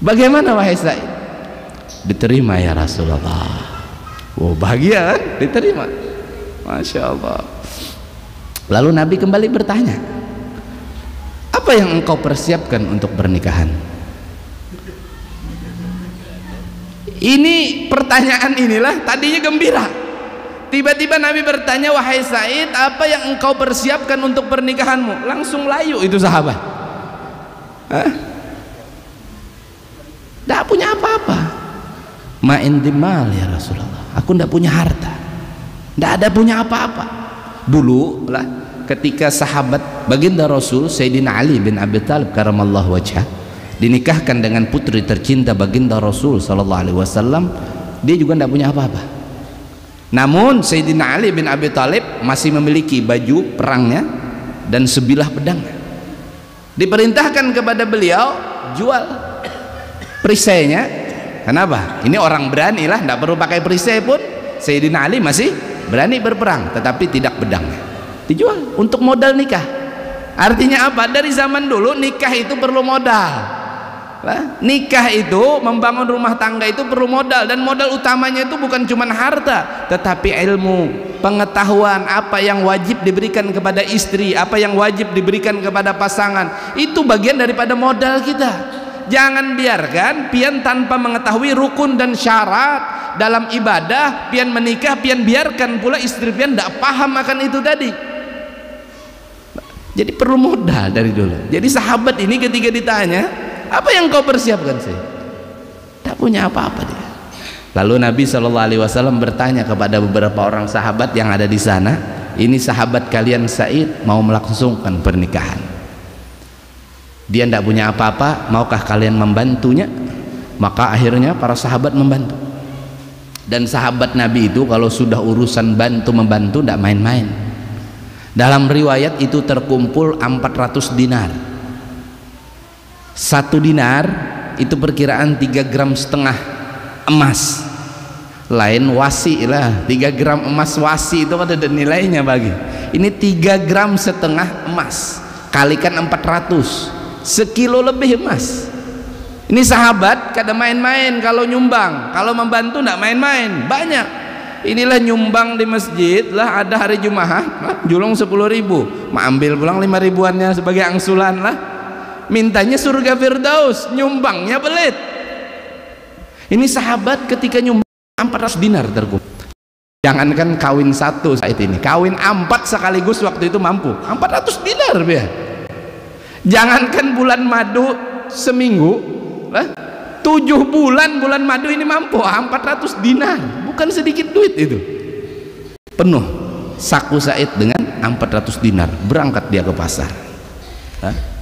Bagaimana wahai Said? Diterima ya Rasulullah. Oh bahagia kan? Diterima. Masya Allah. Lalu Nabi kembali bertanya, apa yang engkau persiapkan untuk pernikahan? Ini pertanyaan inilah tadinya gembira. Tiba-tiba Nabi bertanya, wahai Said, apa yang engkau persiapkan untuk pernikahanmu? Langsung layu itu sahabat. Tidak punya apa-apa. Ma intimal ya Rasulullah. Aku tidak punya harta. Tidak ada punya apa-apa. Dulu lah, ketika sahabat baginda Rasul Sayyidina Ali bin Abi Thalib karamallahu wajhah dinikahkan dengan putri tercinta baginda Rasul SAW, dia juga tidak punya apa-apa. Namun Sayyidina Ali bin Abi Thalib masih memiliki baju perangnya dan sebilah pedangnya. Diperintahkan kepada beliau jual perisainya. Kenapa? Ini orang berani lah, tidak perlu pakai perisai pun Sayyidina Ali masih berani berperang, tetapi tidak pedangnya. Dijual untuk modal nikah. Artinya apa? Dari zaman dulu nikah itu perlu modal. Nikah itu, membangun rumah tangga itu perlu modal, dan modal utamanya itu bukan cuma harta tetapi ilmu, pengetahuan apa yang wajib diberikan kepada istri, apa yang wajib diberikan kepada pasangan. Itu bagian daripada modal kita. Jangan biarkan pian tanpa mengetahui rukun dan syarat dalam ibadah, pian menikah, pian biarkan pula istri pian tidak paham akan itu tadi. Jadi perlu modal dari dulu. Jadi sahabat ini ketika ditanya, apa yang kau persiapkan sih? Tak punya apa-apa dia. Lalu Nabi SAW bertanya kepada beberapa orang sahabat yang ada di sana, ini sahabat kalian Sa'id mau melangsungkan pernikahan. Dia tidak punya apa-apa, maukah kalian membantunya? Maka akhirnya para sahabat membantu. Dan sahabat Nabi itu kalau sudah urusan bantu-membantu tidak main-main. Dalam riwayat itu terkumpul 400 dinar. 1 dinar itu perkiraan 3,5 gram emas. Lain wasi lah, 3 gram emas wasi itu ada nilainya bagi. Ini 3,5 gram emas kalikan 400, sekilo lebih emas. Ini sahabat kada main-main kalau nyumbang, kalau membantu tidak main-main, banyak. Inilah nyumbang di masjid lah, ada hari Jumat julung 10.000, mak ambil pulang 5 ribuannya sebagai angsulan lah, mintanya surga Firdaus, nyumbangnya belit. Ini sahabat ketika nyumbang 400 dinar terkumpul. Jangankan kawin 1 saat ini, kawin 4 sekaligus waktu itu mampu 400 dinar ya. Jangankan bulan madu seminggu, 7 bulan madu ini mampu 400 dinar, bukan sedikit duit itu. Penuh saku Said dengan 400 dinar, berangkat dia ke pasar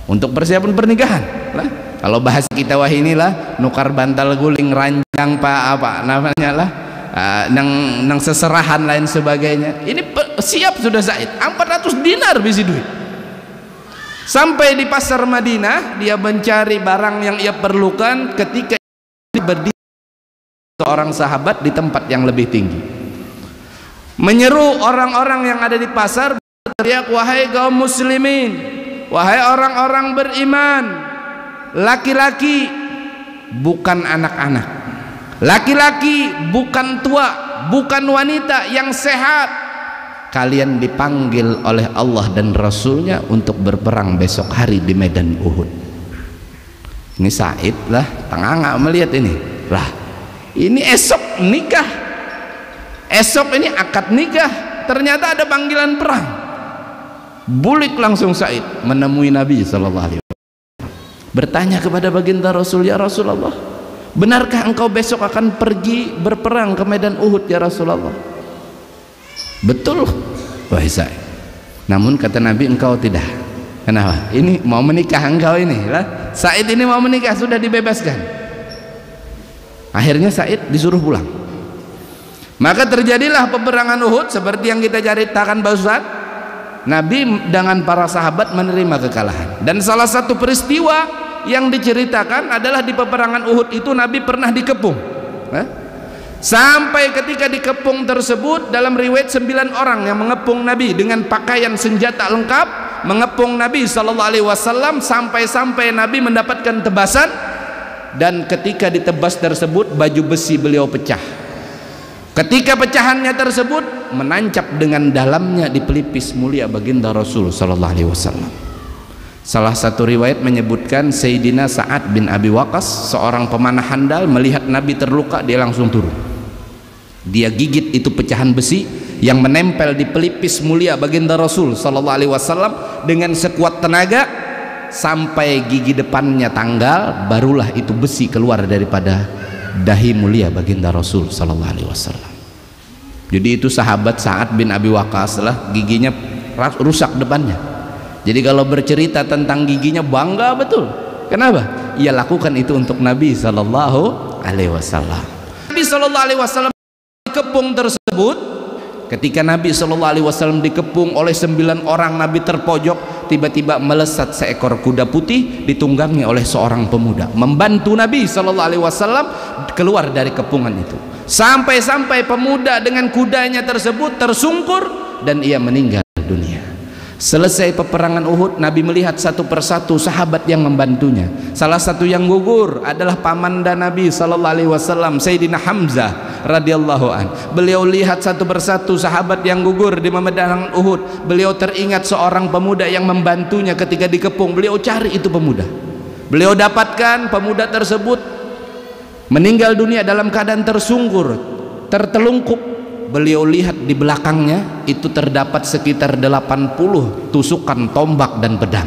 untuk persiapan pernikahan. Kalau bahasa kita wah inilah nukar bantal guling ranjang apa namanya lah, nang seserahan lain sebagainya. Ini siap sudah Said, 400 dinar bisi duit. Sampai di pasar Madinah dia mencari barang yang ia perlukan. Ketika berdiri seorang sahabat di tempat yang lebih tinggi, menyeru orang-orang yang ada di pasar, berteriak, wahai kaum muslimin, wahai orang-orang beriman, laki-laki bukan anak-anak, laki-laki bukan tua, bukan wanita yang sehat, kalian dipanggil oleh Allah dan Rasulnya untuk berperang besok hari di medan Uhud. Ini Said lah tengah melihat ini lah, ini esok nikah, esok ini akad nikah, ternyata ada panggilan perang. Bulik langsung Said menemui Nabi SAW, bertanya kepada baginda Rasul, ya Rasulullah, benarkah engkau besok akan pergi berperang ke medan Uhud ya Rasulullah? Betul wahai Said. Namun kata Nabi, engkau tidak. Kenapa? Ini mau menikah engkau ini lah. Said ini mau menikah, sudah dibebaskan. Akhirnya Said disuruh pulang. Maka terjadilah peperangan Uhud seperti yang kita ceritakan barusan. Nabi dengan para sahabat menerima kekalahan. Dan salah satu peristiwa yang diceritakan adalah di peperangan Uhud itu Nabi pernah dikepung. Sampai ketika dikepung tersebut, dalam riwayat 9 orang yang mengepung Nabi dengan pakaian senjata lengkap, mengepung Nabi SAW sampai Nabi mendapatkan tebasan, dan ketika ditebas tersebut baju besi beliau pecah. Ketika pecahannya tersebut menancap dengan dalamnya di pelipis mulia baginda Rasul SAW. Salah satu riwayat menyebutkan Sayyidina Sa'ad bin Abi Waqqas, seorang pemanah handal, melihat Nabi terluka, dia langsung turun. Dia gigit itu pecahan besi yang menempel di pelipis mulia baginda Rasul SAW dengan sekuat tenaga sampai gigi depannya tanggal, barulah itu besi keluar daripada dahi mulia baginda Rasul SAW. Jadi itu sahabat Sa'ad bin Abi Waqqas lah, giginya rusak depannya. Jadi kalau bercerita tentang giginya bangga betul. Kenapa? Ia lakukan itu untuk Nabi SAW. Nabi SAW dikepung tersebut. Ketika Nabi SAW dikepung oleh 9 orang, Nabi terpojok, tiba-tiba melesat seekor kuda putih ditunggangi oleh seorang pemuda, membantu Nabi SAW keluar dari kepungan itu. Sampai pemuda dengan kudanya tersebut tersungkur dan ia meninggal dunia. Selesai peperangan Uhud, Nabi melihat satu persatu sahabat yang membantunya. Salah satu yang gugur adalah pamanda Nabi sallallahu alaihi wasallam, Sayyidina Hamzah radhiyallahu an. Beliau lihat satu persatu sahabat yang gugur di medan Uhud. Beliau teringat seorang pemuda yang membantunya ketika dikepung. Beliau cari itu pemuda. Beliau dapatkan pemuda tersebut meninggal dunia dalam keadaan tersungkur, tertelungkup. Beliau lihat di belakangnya itu terdapat sekitar 80 tusukan tombak dan pedang.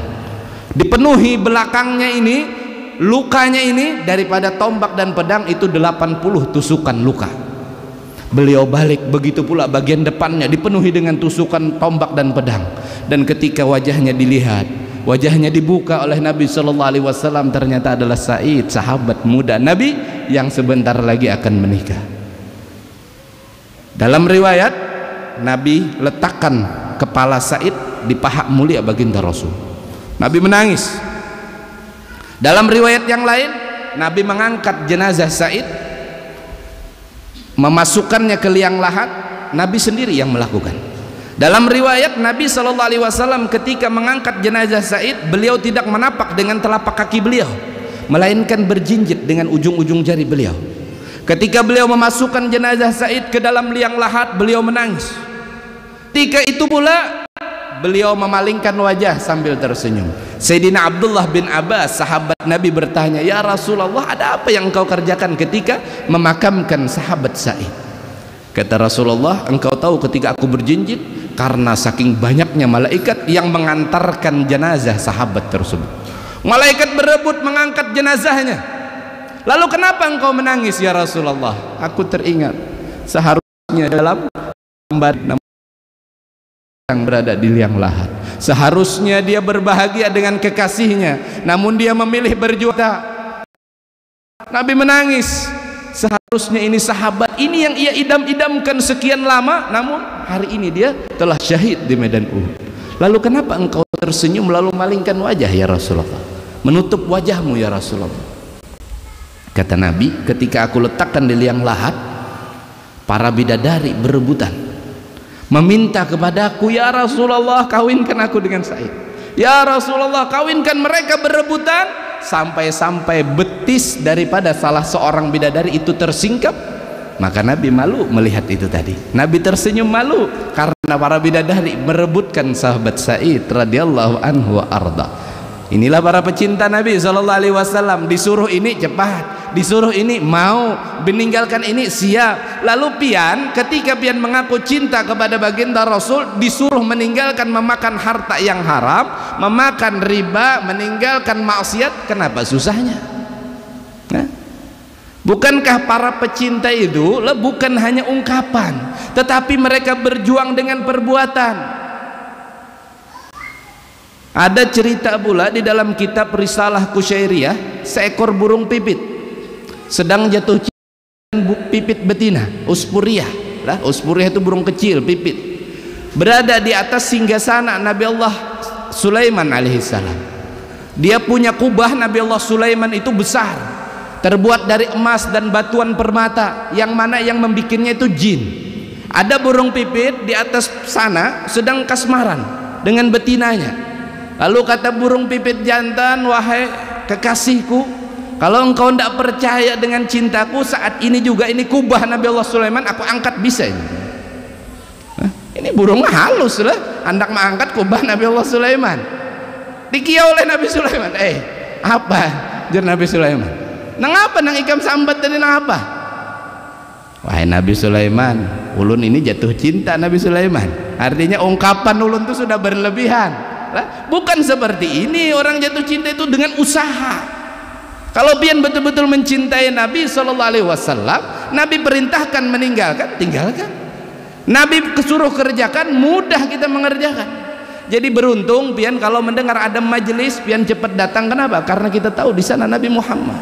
Dipenuhi belakangnya ini, lukanya ini daripada tombak dan pedang itu 80 tusukan luka. Beliau balik, begitu pula bagian depannya dipenuhi dengan tusukan tombak dan pedang. Dan ketika wajahnya dilihat, wajahnya dibuka oleh Nabi sallallahu alaihi wasallam, ternyata adalah Sa'id, sahabat muda Nabi yang sebentar lagi akan menikah. Dalam riwayat, Nabi letakkan kepala Sa'id di paha mulia baginda Rasul. Nabi menangis. Dalam riwayat yang lain, Nabi mengangkat jenazah Sa'id, memasukkannya ke liang lahat. Nabi sendiri yang melakukan. Dalam riwayat, Nabi SAW ketika mengangkat jenazah Sa'id, beliau tidak menapak dengan telapak kaki beliau, melainkan berjinjit dengan ujung-ujung jari beliau. Ketika beliau memasukkan jenazah Sa'id ke dalam liang lahat, beliau menangis. Ketika itu pula beliau memalingkan wajah sambil tersenyum. Sayyidina Abdullah bin Abbas, sahabat Nabi, bertanya, "Ya Rasulullah, ada apa yang engkau kerjakan ketika memakamkan sahabat Sa'id?" Kata Rasulullah, "Engkau tahu ketika aku berjinjit karena saking banyaknya malaikat yang mengantarkan jenazah sahabat tersebut. Malaikat berebut mengangkat jenazahnya. Lalu kenapa engkau menangis ya Rasulullah?" "Aku teringat seharusnya dalam yang berada di liang lahat, seharusnya dia berbahagia dengan kekasihnya, namun dia memilih berjuang." Nabi menangis. Seharusnya ini sahabat ini yang ia idam-idamkan sekian lama, namun hari ini dia telah syahid di medan Uhud. Lalu kenapa engkau tersenyum lalu malingkan wajah ya Rasulullah, menutup wajahmu ya Rasulullah? Kata Nabi, ketika aku letakkan di liang lahat, para bidadari berebutan meminta kepadaku, "Ya Rasulullah, kawinkan aku dengan Sa'id. Ya Rasulullah, kawinkan." Mereka berebutan sampai-sampai betis daripada salah seorang bidadari itu tersingkap. Maka Nabi malu melihat itu tadi. Nabi tersenyum malu karena para bidadari merebutkan sahabat Sa'id radhiyallahu anhu wa arda. Inilah para pecinta Nabi sallallahu alaihi wasallam, disuruh ini cepat, disuruh ini mau, meninggalkan ini siap. Lalu pian, ketika pian mengaku cinta kepada baginda Rasul, disuruh meninggalkan memakan harta yang haram, memakan riba, meninggalkan maksiat. Kenapa susahnya? Nah, bukankah para pecinta itu bukan hanya ungkapan, tetapi mereka berjuang dengan perbuatan. Ada cerita pula di dalam kitab Risalah Kusyairiyah, seekor burung pipit sedang jatuh cinta dengan pipit betina, Uspuriyah. Uspuriyah itu burung kecil, pipit, berada di atas singgasana Nabi Allah Sulaiman alaihissalam. Dia punya kubah. Nabi Allah Sulaiman itu besar, terbuat dari emas dan batuan permata, yang mana yang membikinnya itu jin. Ada burung pipit di atas sana sedang kasmaran dengan betinanya. Lalu kata burung pipit jantan, "Wahai kekasihku, kalau engkau tidak percaya dengan cintaku, saat ini juga ini kubah Nabi Allah Sulaiman aku angkat, bisa ini." Ini burung halus lah, hendak mengangkat kubah Nabi Allah Sulaiman. Dikiau oleh Nabi Sulaiman. Apa jar Nabi Sulaiman? Nang apa nang ikam sambat tadi, nang apa? Wahai Nabi Sulaiman, ulun ini jatuh cinta Nabi Sulaiman. Artinya ungkapan ulun itu sudah berlebihan. Bukan seperti ini orang jatuh cinta itu dengan usaha. Kalau pian betul-betul mencintai Nabi sallallahu alaihi wasallam, Nabi perintahkan meninggalkan, tinggalkan. Nabi kesuruh kerjakan, mudah kita mengerjakan. Jadi beruntung pian kalau mendengar ada majelis, pian cepat datang. Kenapa? Karena kita tahu di sana Nabi Muhammad.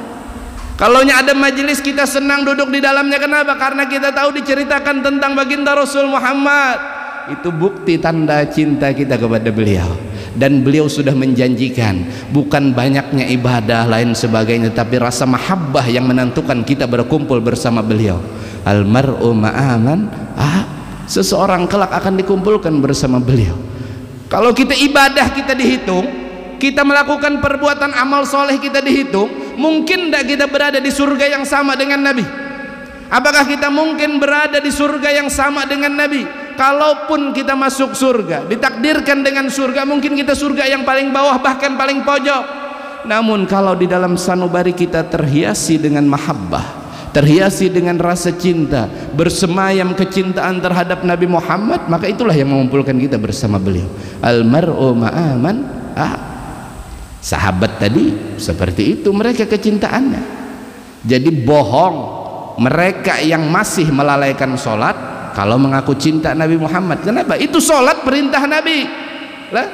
Kalau ada majelis kita senang duduk di dalamnya. Kenapa? Karena kita tahu diceritakan tentang baginda Rasul Muhammad. Itu bukti tanda cinta kita kepada beliau. Dan beliau sudah menjanjikan bukan banyaknya ibadah lain sebagainya, tapi rasa mahabbah yang menentukan kita berkumpul bersama beliau. Almar'u ma'aman, seseorang kelak akan dikumpulkan bersama beliau. Kalau kita ibadah kita dihitung, kita melakukan perbuatan amal soleh kita dihitung, mungkin tidak kita berada di surga yang sama dengan Nabi? Apakah kita mungkin berada di surga yang sama dengan Nabi? Kalaupun kita masuk surga, ditakdirkan dengan surga, mungkin kita surga yang paling bawah, bahkan paling pojok. Namun kalau di dalam sanubari kita terhiasi dengan mahabbah, terhiasi dengan rasa cinta, bersemayam kecintaan terhadap Nabi Muhammad, maka itulah yang mengumpulkan kita bersama beliau. Almar'u ma'aman sahabat tadi seperti itu mereka kecintaannya. Jadi bohong mereka yang masih melalaikan sholat kalau mengaku cinta Nabi Muhammad. Kenapa? Itu sholat perintah Nabi lah.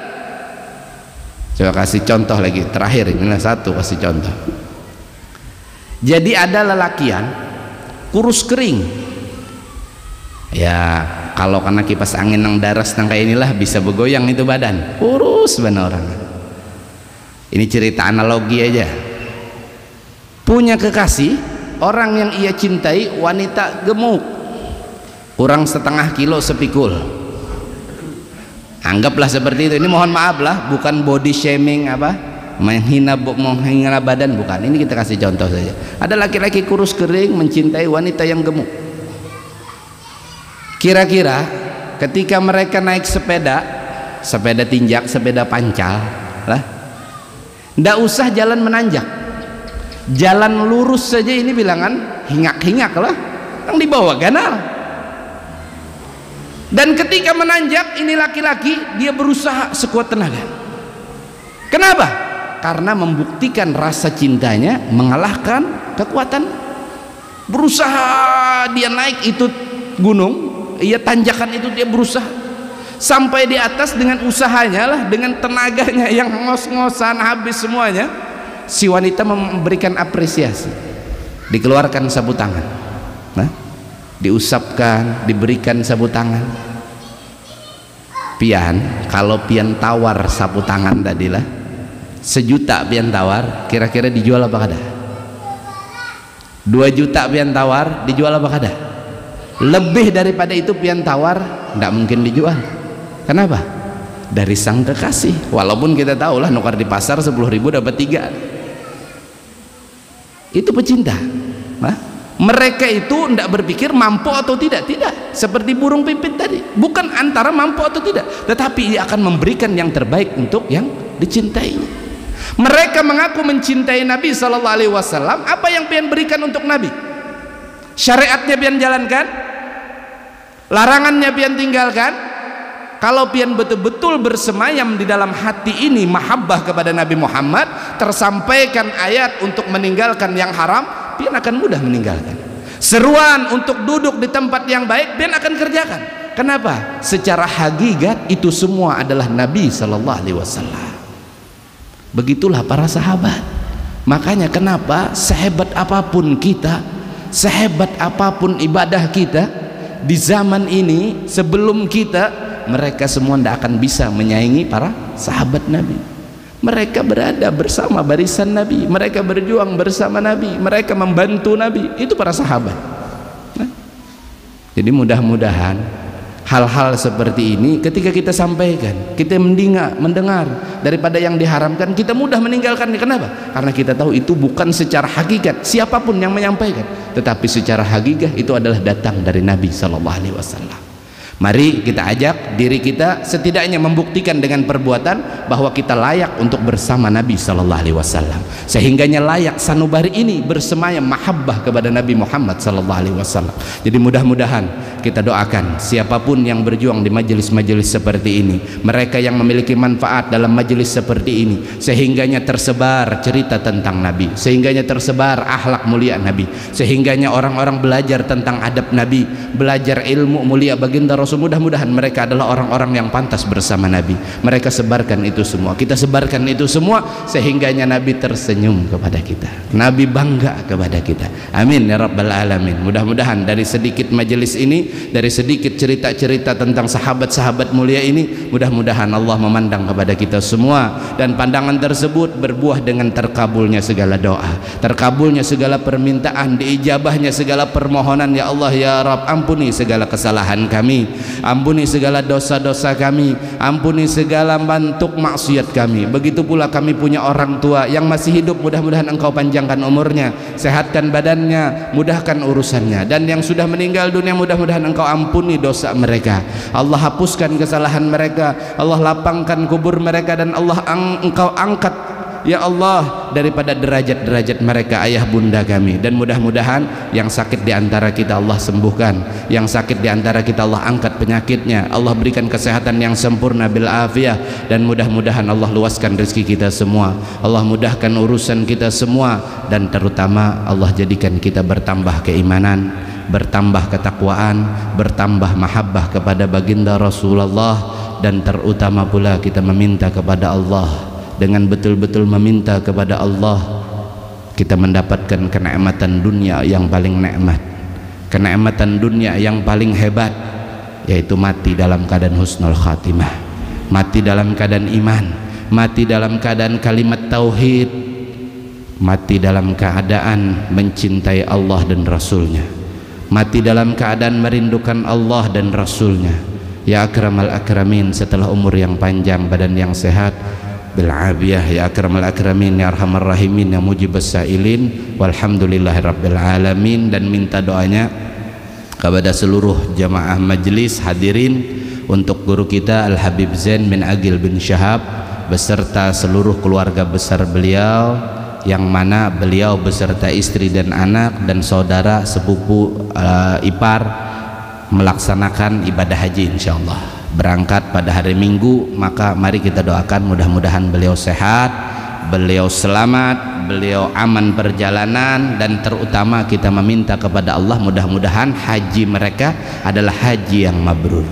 Coba kasih contoh lagi terakhir, inilah satu kasih contoh. Jadi ada lelakian kurus kering ya, kalau karena kipas angin nang daras nang kayak inilah bisa bergoyang itu badan, kurus benar orang. Ini cerita analogi aja. Punya kekasih, orang yang ia cintai wanita gemuk, kurang setengah kilo sepikul, anggaplah seperti itu. Ini mohon maaf lah, bukan body shaming apa, menghina badan, bukan. Ini kita kasih contoh saja. Ada laki-laki kurus kering mencintai wanita yang gemuk. Kira-kira ketika mereka naik sepeda tinjak, sepeda pancal lah, ndak usah jalan menanjak, jalan lurus saja ini bilangan hingak-hingak lah yang dibawa ganal. Dan ketika menanjak ini laki-laki dia berusaha sekuat tenaga. Kenapa? Karena membuktikan rasa cintanya mengalahkan kekuatan. Berusaha dia naik itu gunung, ia tanjakan itu dia berusaha sampai di atas dengan usahanya lah, dengan tenaganya yang ngos-ngosan habis semuanya. Si wanita memberikan apresiasi, dikeluarkan sapu tangan, nah, diusapkan, diberikan sapu tangan. Pian, kalau pian tawar sapu tangan tadilah 1 juta pian tawar, kira-kira dijual apa kada? 2 juta pian tawar dijual apa kada? Lebih daripada itu pian tawar tidak mungkin dijual. Kenapa? Dari sang kekasih. Walaupun kita tahu lah nukar di pasar 10.000 dapat 3. Itu pecinta. Nah, mereka itu tidak berpikir mampu atau tidak. Tidak, seperti burung pipit tadi, bukan antara mampu atau tidak, tetapi dia akan memberikan yang terbaik untuk yang dicintainya. Mereka mengaku mencintai Nabi SAW. Apa yang pian berikan untuk Nabi? Syariatnya pian jalankan, larangannya pian tinggalkan. Kalau pian betul-betul bersemayam di dalam hati ini mahabbah kepada Nabi Muhammad, tersampaikan ayat untuk meninggalkan yang haram, pian akan mudah meninggalkan. Seruan untuk duduk di tempat yang baik, pian akan kerjakan. Kenapa? Secara hakikat itu semua adalah Nabi SAW. Begitulah para sahabat. Makanya kenapa sehebat apapun kita, sehebat apapun ibadah kita di zaman ini, sebelum kita, mereka semua tidak akan bisa menyaingi para sahabat Nabi. Mereka berada bersama barisan Nabi, mereka berjuang bersama Nabi, mereka membantu Nabi. Itu para sahabat. Nah, jadi mudah-mudahan hal-hal seperti ini ketika kita sampaikan, kita mendengar daripada yang diharamkan, kita mudah meninggalkannya. Kenapa? Karena kita tahu itu bukan secara hakikat siapapun yang menyampaikan, tetapi secara hakikat itu adalah datang dari Nabi SAW. Mari kita ajak diri kita setidaknya membuktikan dengan perbuatan bahwa kita layak untuk bersama Nabi SAW, sehingganya layak sanubari ini bersemayam mahabbah kepada Nabi Muhammad SAW. Jadi mudah-mudahan kita doakan siapapun yang berjuang di majelis-majelis seperti ini, mereka yang memiliki manfaat dalam majelis seperti ini, sehingganya tersebar cerita tentang Nabi, sehingganya tersebar akhlak mulia Nabi, sehingganya orang-orang belajar tentang adab Nabi, belajar ilmu mulia baginda Rasul. Mudah-mudahan mereka adalah orang-orang yang pantas bersama Nabi. Mereka sebarkan itu semua, kita sebarkan itu semua, sehingganya Nabi tersenyum kepada kita, Nabi bangga kepada kita. Amin ya rabbal alamin. Mudah-mudahan dari sedikit majelis ini, dari sedikit cerita-cerita tentang sahabat-sahabat mulia ini, mudah-mudahan Allah memandang kepada kita semua, dan pandangan tersebut berbuah dengan terkabulnya segala doa, terkabulnya segala permintaan, diijabahnya segala permohonan. Ya Allah ya Rabb, ampuni segala kesalahan kami, Ampuni segala dosa-dosa kami, ampuni segala bentuk maksiat kami. Begitu pula kami punya orang tua yang masih hidup, mudah-mudahan Engkau panjangkan umurnya, sehatkan badannya, mudahkan urusannya. Dan yang sudah meninggal dunia, mudah-mudahan Engkau ampuni dosa mereka, Allah hapuskan kesalahan mereka, Allah lapangkan kubur mereka, dan Allah Engkau angkat ya Allah daripada derajat-derajat mereka ayah bunda kami. Dan mudah-mudahan yang sakit di antara kita Allah sembuhkan, yang sakit di antara kita Allah angkat penyakitnya, Allah berikan kesehatan yang sempurna bil afiyah, dan mudah-mudahan Allah luaskan rezeki kita semua, Allah mudahkan urusan kita semua, dan terutama Allah jadikan kita bertambah keimanan, bertambah ketakwaan, bertambah mahabbah kepada baginda Rasulullah. Dan terutama pula kita meminta kepada Allah, dengan betul-betul meminta kepada Allah, kita mendapatkan kenikmatan dunia yang paling nikmat, kenikmatan dunia yang paling hebat, yaitu mati dalam keadaan husnul khatimah, mati dalam keadaan iman, mati dalam keadaan kalimat tauhid, mati dalam keadaan mencintai Allah dan Rasulnya, mati dalam keadaan merindukan Allah dan Rasulnya. Ya akramal akramin, setelah umur yang panjang, badan yang sehat, bil'abiyah, ya akramal akramin, ya arhamar rahimin, ya mujibas sa'ilin, walhamdulillahi rabbil alamin. Dan minta doanya kepada seluruh jamaah majlis hadirin untuk guru kita Al Habib Zain bin Agil bin Syahab beserta seluruh keluarga besar beliau, yang mana beliau beserta istri dan anak dan saudara sepupu ipar melaksanakan ibadah haji insyaallah, berangkat pada hari Minggu. Maka mari kita doakan mudah-mudahan beliau sehat, beliau selamat, beliau aman perjalanan, dan terutama kita meminta kepada Allah mudah-mudahan haji mereka adalah haji yang mabrur,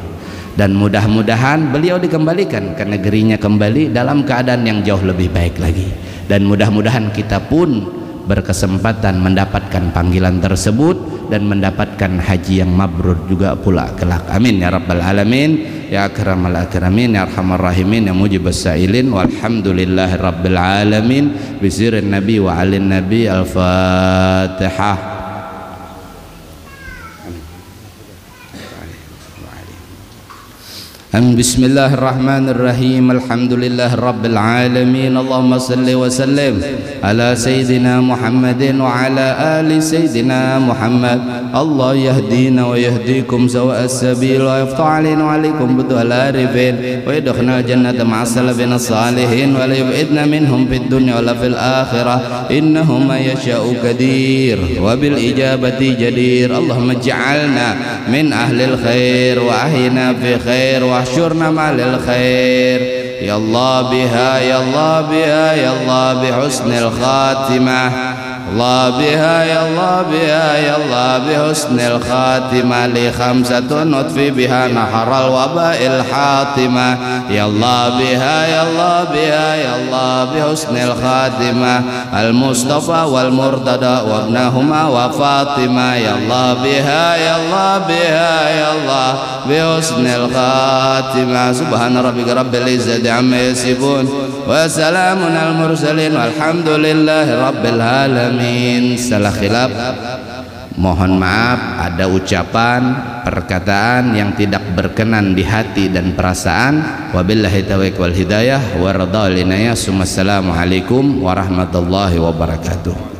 dan mudah-mudahan beliau dikembalikan ke negerinya kembali dalam keadaan yang jauh lebih baik lagi. Dan mudah-mudahan kita pun berkesempatan mendapatkan panggilan tersebut dan mendapatkan haji yang mabrur juga pula kelak. Amin ya rabbal alamin, ya akramal akramin, ya arhamar rahimin, ya mujibas sa'ilin, walhamdulillahi rabbil alamin. Bisirin nabi wa alin nabi. Al-Fatihah. Bismillahirrahmanirrahim. Alhamdulillah rabbil alamin. Allahumma salli wa sallim ala sayyidina Muhammadin wa ala ali sayyidina Muhammad. Allah yahdina wa yahdikum sawa'as sabil wa yaftah alaina wa alaikum bidul arifin wa yadkhulna jannata ma'as salafin salihin wa la yub'idna minhum fid dunya wa la fil akhirah innahu ma yasha'u qadir wa bil ijabati jadir. Allahumma ij'alna min ahlil khair wa ahyina fi khair wa احشرنا مع الخير يا الله بها يا الله بها يا الله بحسن الخاتمة الله بها يا الله بها يا الله بحسن الخاتمة لخمسة نطفي بها نحر الوباء الحاطمة يا الله بها يا الله بها يا الله بحسن الخاتمة المصطفى والمرتضى وابنهما وفاطمة يا الله بها يا الله بها يا الله بحسن الخاتمة. سبحان ربك رب العزة عما يصفون وسلام على المرسلين والحمد لله رب العالمين. Salah khilaf, mohon maaf ada ucapan perkataan yang tidak berkenan di hati dan perasaan. Wabillahi taufiq wal hidayah wa radha linaya. Assalamualaikum warahmatullahi wabarakatuh.